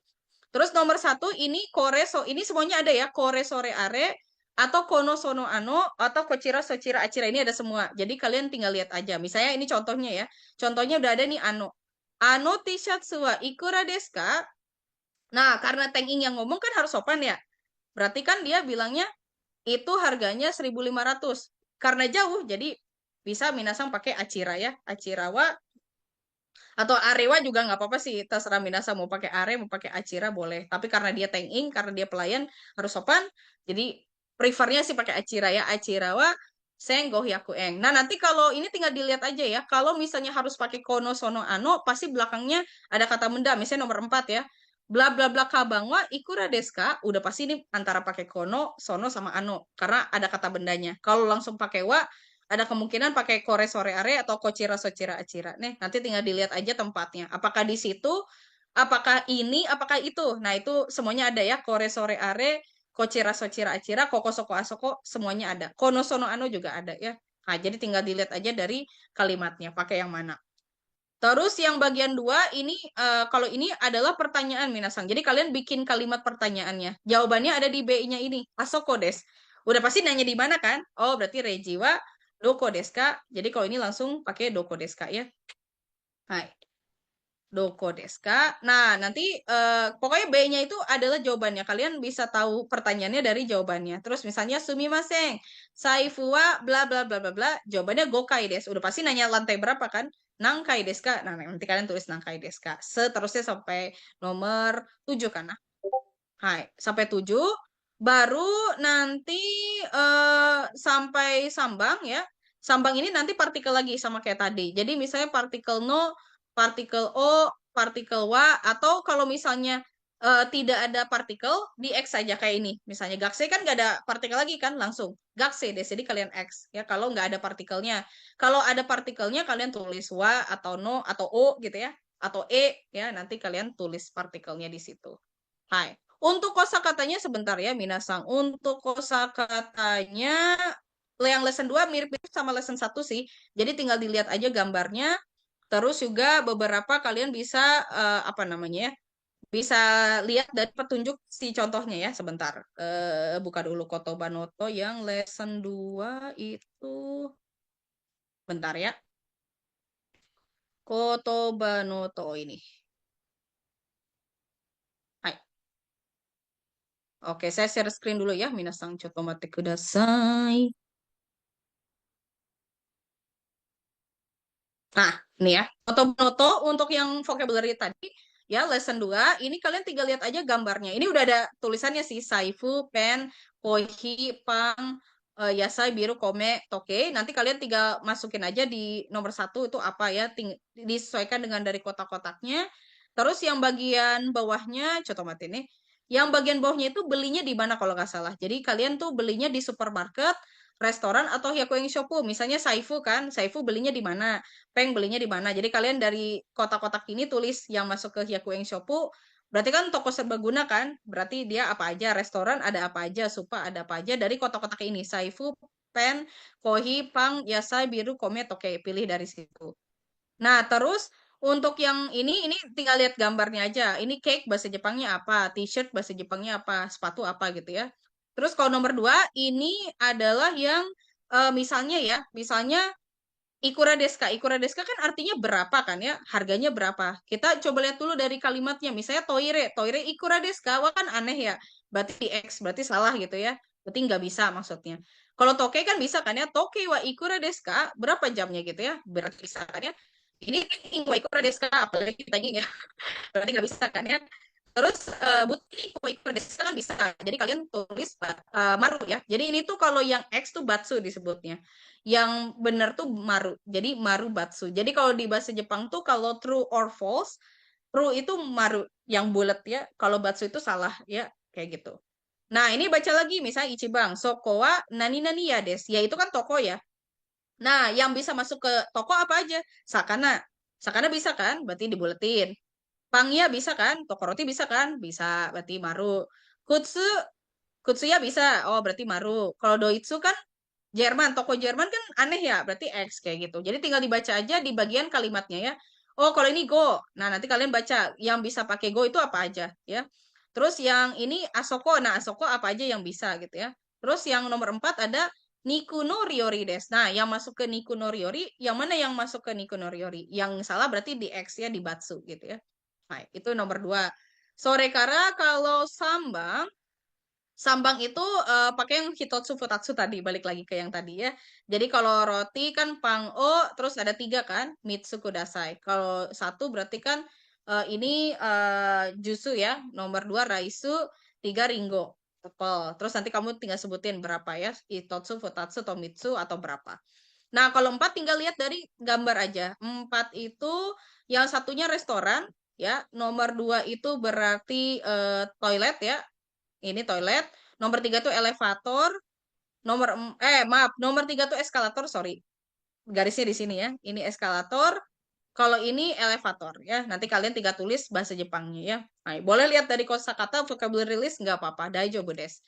Terus nomor 1 ini koreso. Ini semuanya ada ya. Kore sore are, atau kono sono ano, atau kochira sochira achira. Ini ada semua. Jadi kalian tinggal lihat aja. Misalnya ini contohnya ya. Contohnya udah ada nih ano. Ano t-shirt wa ikura desu ka? Nah, karena Teng Ing yang ngomong kan harus sopan ya. Berarti kan dia bilangnya itu harganya 1.500. Karena jauh, jadi bisa minasang pakai Achira ya. Achirawa atau Arewa juga nggak apa-apa sih. Terserah minasang mau pakai Are, mau pakai Achira boleh. Tapi karena dia Teng Ing, karena dia pelayan harus sopan. Jadi prefernya sih pakai Achira ya. Achirawa Senggoh Yakueng. Nah, nanti kalau ini tinggal dilihat aja ya. Kalau misalnya harus pakai kono sono ano, pasti belakangnya ada kata menda. Misalnya nomor 4 ya. Bla bla bla kabangwa ikura desu ka? Udah pasti ini antara pakai kono, sono, sama ano. Karena ada kata bendanya. Kalau langsung pakai wa, ada kemungkinan pakai kore sore are atau kochira sochira achira. Nih, nanti tinggal dilihat aja tempatnya. Apakah di situ, apakah ini, apakah itu. Nah, itu semuanya ada ya. Kore sore are, kochira sochira achira, koko soko asoko, semuanya ada. Kono sono ano juga ada ya. Nah, jadi tinggal dilihat aja dari kalimatnya, pakai yang mana. Terus yang bagian 2 ini kalau ini adalah pertanyaan minasang. Jadi kalian bikin kalimat pertanyaannya. Jawabannya ada di B-nya ini. Asoko des. Udah pasti nanya di mana kan? Oh, berarti rejiwa doko desu ka. Jadi kalau ini langsung pakai doko desu ka ya. Hai. Doko desu ka. Nah, nanti pokoknya B-nya itu adalah jawabannya. Kalian bisa tahu pertanyaannya dari jawabannya. Terus misalnya sumimasen, saifu wa bla bla bla bla bla. Jawabannya gokai desu. Udah pasti nanya lantai berapa kan? Nangkai desu ka. Nah, nanti kalian tulis nangkai desu ka. Seterusnya sampai nomor 7 kan? Nah. Hai, sampai 7. Baru nanti sampai sambang ya. Sambang ini nanti partikel lagi sama kayak tadi. Jadi misalnya partikel no, partikel o, partikel wa, atau kalau misalnya tidak ada partikel, di X saja kayak ini. Misalnya gakse kan nggak ada partikel lagi kan, langsung gakse deh. Jadi kalian X ya kalau nggak ada partikelnya. Kalau ada partikelnya kalian tulis wa atau no atau o gitu ya, atau e ya, nanti kalian tulis partikelnya di situ. Hai. Untuk kosakatanya sebentar ya minasang. Untuk kosakatanya yang lesson 2 mirip-mirip sama lesson 1 sih. Jadi tinggal dilihat aja gambarnya. Terus juga beberapa kalian bisa apa namanya ya? Bisa lihat dari petunjuk si contohnya ya sebentar. Buka dulu Kotoba Noto yang lesson 2 itu. Bentar ya. Kotoba Noto ini. Hai. Oke, saya share screen dulu ya. Minasang chotomate kudasai. Nah, ini ya. Noto untuk yang vocabulary tadi, ya lesson 2, ini kalian tinggal lihat aja gambarnya. Ini udah ada tulisannya sih, saifu, pen, kohi, pang, yasai, biru, kome, toke. Nanti kalian tinggal masukin aja di nomor 1 itu apa ya, disesuaikan dengan dari kotak-kotaknya. Terus yang bagian bawahnya, cotomate nih. Yang bagian bawahnya itu belinya di mana kalau nggak salah. Jadi kalian tuh belinya di supermarket, restoran, atau hyakueng shopu. Misalnya saifu kan, saifu belinya di mana, peng belinya di mana. Jadi kalian dari kotak-kotak ini tulis yang masuk ke hyakueng shopu. Berarti kan toko serbaguna kan? Berarti dia apa aja, restoran ada apa aja, supa ada apa aja dari kotak-kotak ini. Saifu, pen, kohi, pang, yasai, biru, kome, toke. Pilih dari situ. Nah, terus untuk yang ini tinggal lihat gambarnya aja. Ini cake bahasa Jepangnya apa, t-shirt bahasa Jepangnya apa, sepatu apa gitu ya. Terus kalau nomor 2, ini adalah yang misalnya ya, misalnya ikura desu ka. Ikura desu ka kan artinya berapa kan ya, harganya berapa. Kita coba lihat dulu dari kalimatnya. Misalnya toire, toire ikura desu ka, wah kan aneh ya. Berarti X, berarti salah gitu ya. Berarti nggak bisa maksudnya. Kalau toke kan bisa kan ya, toke wa ikura desu ka, berapa jamnya gitu ya. Berarti bisa kan ya. Ini wa ikura desu ka, apalagi ditanya ya. Berarti nggak bisa kan ya. Terus buti iko desu kan bisa. Jadi kalian tulis maru ya. Jadi ini tuh kalau yang X tuh batsu disebutnya. Yang benar tuh maru. Jadi maru batsu. Jadi kalau di bahasa Jepang tuh kalau true or false, true itu maru yang bulat ya. Kalau batsu itu salah ya, kayak gitu. Nah, ini baca lagi misalnya Ichiban, soko wa nani nani ya des. Ya itu kan toko ya. Nah, yang bisa masuk ke toko apa aja? Sakana. Sakana bisa kan? Berarti dibuletin. Pangya bisa kan? Toko roti bisa kan? Bisa, berarti maru. Kutsu, Kutsuya bisa. Oh, berarti maru. Kalau Doitsu kan Jerman, toko Jerman kan aneh ya, berarti X kayak gitu. Jadi tinggal dibaca aja di bagian kalimatnya ya. Oh, kalau ini go. Nah, nanti kalian baca yang bisa pakai go itu apa aja ya. Terus yang ini Asoko. Nah, Asoko apa aja yang bisa gitu ya. Terus yang nomor 4 ada Niku no Ryori des. Nah, yang masuk ke Niku no Ryori, yang mana yang masuk ke Niku no Ryori? Yang salah berarti di X ya, di Batsu gitu ya. Nah, itu nomor 2. Sore kara kalau sambang, sambang itu pakai yang hitotsu futatsu tadi, balik lagi ke yang tadi ya. Jadi kalau roti kan pang-o, terus ada 3 kan, mitsu kudasai. Kalau 1 berarti kan ini jusu ya, nomor 2 raisu, 3 ringo. Tepel. Terus nanti kamu tinggal sebutin berapa ya, hitotsu, futatsu, atau mitsu, atau berapa. Nah, kalau 4 tinggal lihat dari gambar aja. 4 itu yang satunya restoran, ya. Nomor 2 itu berarti toilet ya. Ini toilet. Nomor 3 tuh elevator. Maaf, nomor 3 tuh eskalator, sorry. Garisnya di sini ya. Ini eskalator. Kalau ini elevator ya. Nanti kalian tinggal tulis bahasa Jepangnya ya. Nah, boleh lihat dari kosakata vocabulary list nggak apa-apa. Daijoubu desu.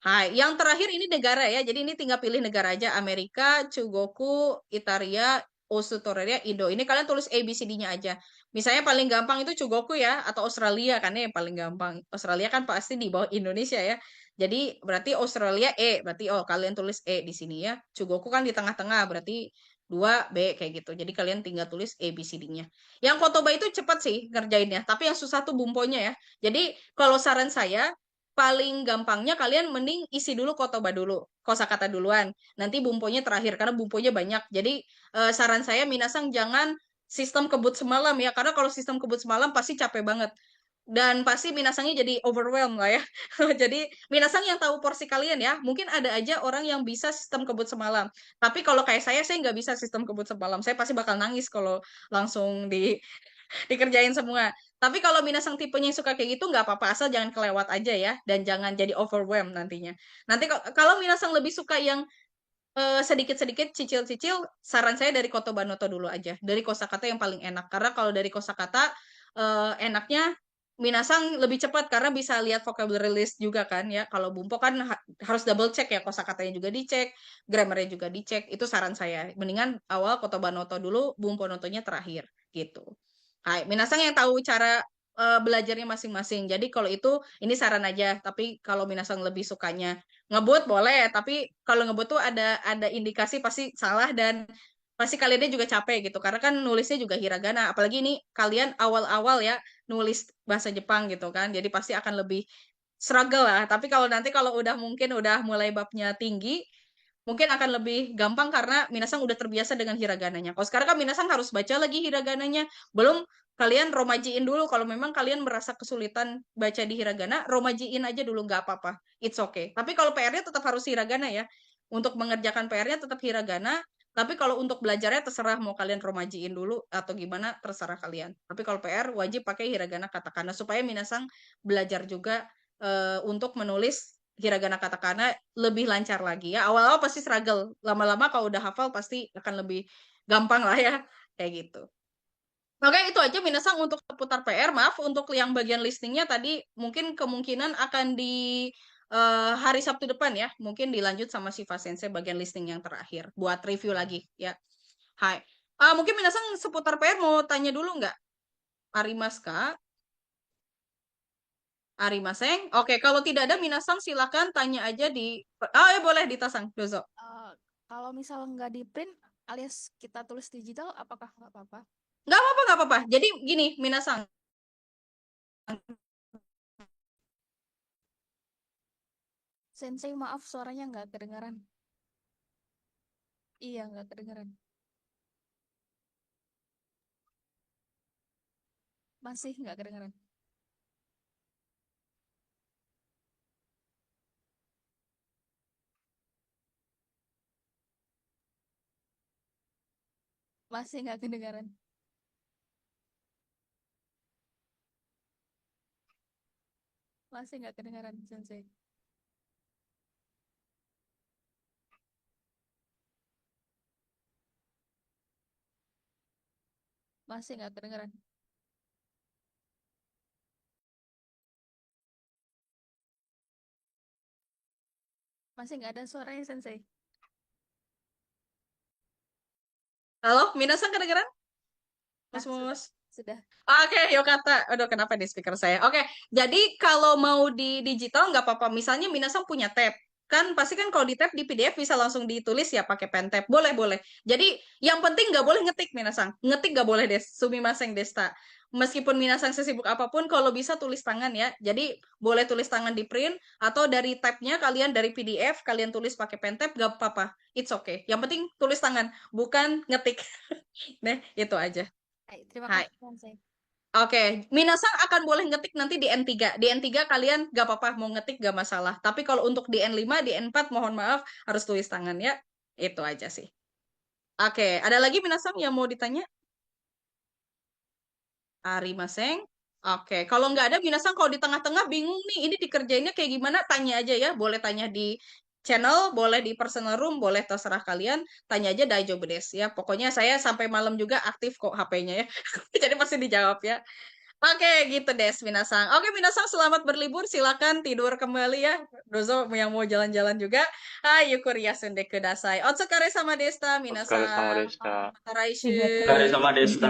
Hai, yang terakhir ini negara ya. Jadi ini tinggal pilih negara aja. Amerika, Chugoku, Italia, Australia, Indo. Ini kalian tulis A, B, C, D-nya aja. Misalnya paling gampang itu Chugoku ya, atau Australia kan ya yang paling gampang. Australia kan pasti di bawah Indonesia ya. Jadi berarti Australia E, berarti kalian tulis E di sini ya. Chugoku kan di tengah-tengah, berarti 2 B kayak gitu. Jadi kalian tinggal tulis A, B, C, D-nya. Yang Kotoba itu cepat sih ngerjainnya, tapi yang susah tuh bumponya ya. Jadi kalau saran saya, paling gampangnya kalian mending isi dulu kotoba dulu, kosakata duluan. Nanti bumponya terakhir karena bumponya banyak. Jadi saran saya minasang jangan sistem kebut semalam ya, karena kalau sistem kebut semalam pasti capek banget. Dan pasti minasangnya jadi overwhelmed lah ya. Jadi minasang yang tahu porsi kalian ya, mungkin ada aja orang yang bisa sistem kebut semalam. Tapi kalau kayak saya nggak bisa sistem kebut semalam. Saya pasti bakal nangis kalau langsung dikerjain semua. Tapi kalau minasang tipenya yang suka kayak gitu nggak apa-apa, asal jangan kelewat aja ya, dan jangan jadi overwhelmed nantinya. Nanti kalau minasang lebih suka yang sedikit-sedikit cicil-cicil, saran saya dari kotoba noto dulu aja, dari kosakata yang paling enak. Karena kalau dari kosakata enaknya minasang lebih cepat karena bisa lihat vocabulary list juga kan ya. Kalau bumpo kan harus double check ya, kosakatanya juga dicek, grammarnya juga dicek. Itu saran saya. Mendingan awal kotoba noto dulu, bumpo notonya terakhir gitu. Hai, minasang yang tahu cara belajarnya masing-masing. Jadi kalau itu ini saran aja, tapi kalau minasang lebih sukanya ngebut boleh, tapi kalau ngebut tuh ada indikasi pasti salah dan pasti kaliannya juga capek gitu. Karena kan nulisnya juga hiragana, apalagi ini kalian awal-awal ya nulis bahasa Jepang gitu kan. Jadi pasti akan lebih struggle lah. Tapi kalau nanti kalau mungkin udah mulai babnya tinggi, mungkin akan lebih gampang karena minasang udah terbiasa dengan hiragananya. Kalau sekarang kan minasang harus baca lagi hiragananya. Belum kalian romajiin dulu. Kalau memang kalian merasa kesulitan baca di hiragana, romajiin aja dulu, nggak apa-apa. It's okay. Tapi kalau PR-nya tetap harus hiragana ya. Untuk mengerjakan PR-nya tetap hiragana. Tapi kalau untuk belajarnya terserah mau kalian romajiin dulu atau gimana, terserah kalian. Tapi kalau PR wajib pakai hiragana katakana supaya minasang belajar juga untuk menulis hiragana katakana lebih lancar lagi ya. Awal-awal pasti struggle, lama-lama kalau udah hafal pasti akan lebih gampang lah ya, kayak gitu. Oke, itu aja minasang untuk seputar PR. Maaf untuk yang bagian listening-nya tadi mungkin kemungkinan akan di hari Sabtu depan ya. Mungkin dilanjut sama Shiva Sensei bagian listening yang terakhir buat review lagi ya. Hai. Mungkin minasang seputar PR mau tanya dulu nggak? Arimas Kak? Arimaseng. Oke, kalau tidak ada minasang silakan tanya aja di boleh ditasang, dozo. Kalau misal nggak di print alias kita tulis digital, apakah nggak apa-apa? Nggak apa-apa. Jadi gini, minasang. Sensei, maaf suaranya nggak kedengaran. Iya, nggak kedengaran. Masih nggak kedengaran. Masih nggak kedengaran. Masih nggak kedengaran, Sensei. Masih nggak kedengaran. Masih nggak ada suaranya, Sensei. Halo, minasan kedengeran? Nah, Mus. sudah. Oke, Yokata. Aduh, kenapa di speaker saya? Oke, jadi kalau mau di digital nggak apa-apa. Misalnya Minasang punya tab. Kan pasti kan kalau di tab di PDF bisa langsung ditulis ya pakai pen tab. Boleh, boleh. Jadi yang penting nggak boleh ngetik Minasang. Ngetik nggak boleh des. Sumimasen desta. Meskipun Minasang sesibuk apapun, kalau bisa tulis tangan ya. Jadi boleh tulis tangan di print atau dari tabnya kalian dari PDF kalian tulis pakai pen tab nggak apa-apa. It's okay. Yang penting tulis tangan, bukan ngetik. Deh, itu aja. Hai, terima Hai. kasih, Sensei. Oke, Minasang akan boleh ngetik nanti di N3. Di N3 kalian gak apa-apa mau ngetik gak masalah. Tapi kalau untuk di N5, di N4 mohon maaf harus tulis tangan ya. Itu aja sih. Oke, ada lagi Minasang yang mau ditanya? Arimaseng. Oke, kalau nggak ada Minasang kalau di tengah-tengah bingung nih, ini dikerjainnya kayak gimana? Tanya aja ya. Boleh tanya di channel, boleh di personal room, boleh terserah kalian. Tanya aja Daijobu desu ya. Pokoknya saya sampai malam juga aktif kok HP-nya ya. Jadi pasti dijawab ya. Oke, gitu des, Minasang. Oke, Minasang, selamat berlibur. Silakan tidur kembali ya. Dozo yang mau jalan-jalan juga. Hai, yukuri yasunde kudasai. Otsukare sama desta, Otsukare sama Minasang. deshita. Mata raishu. Arigatou. Otsukare sama deshita.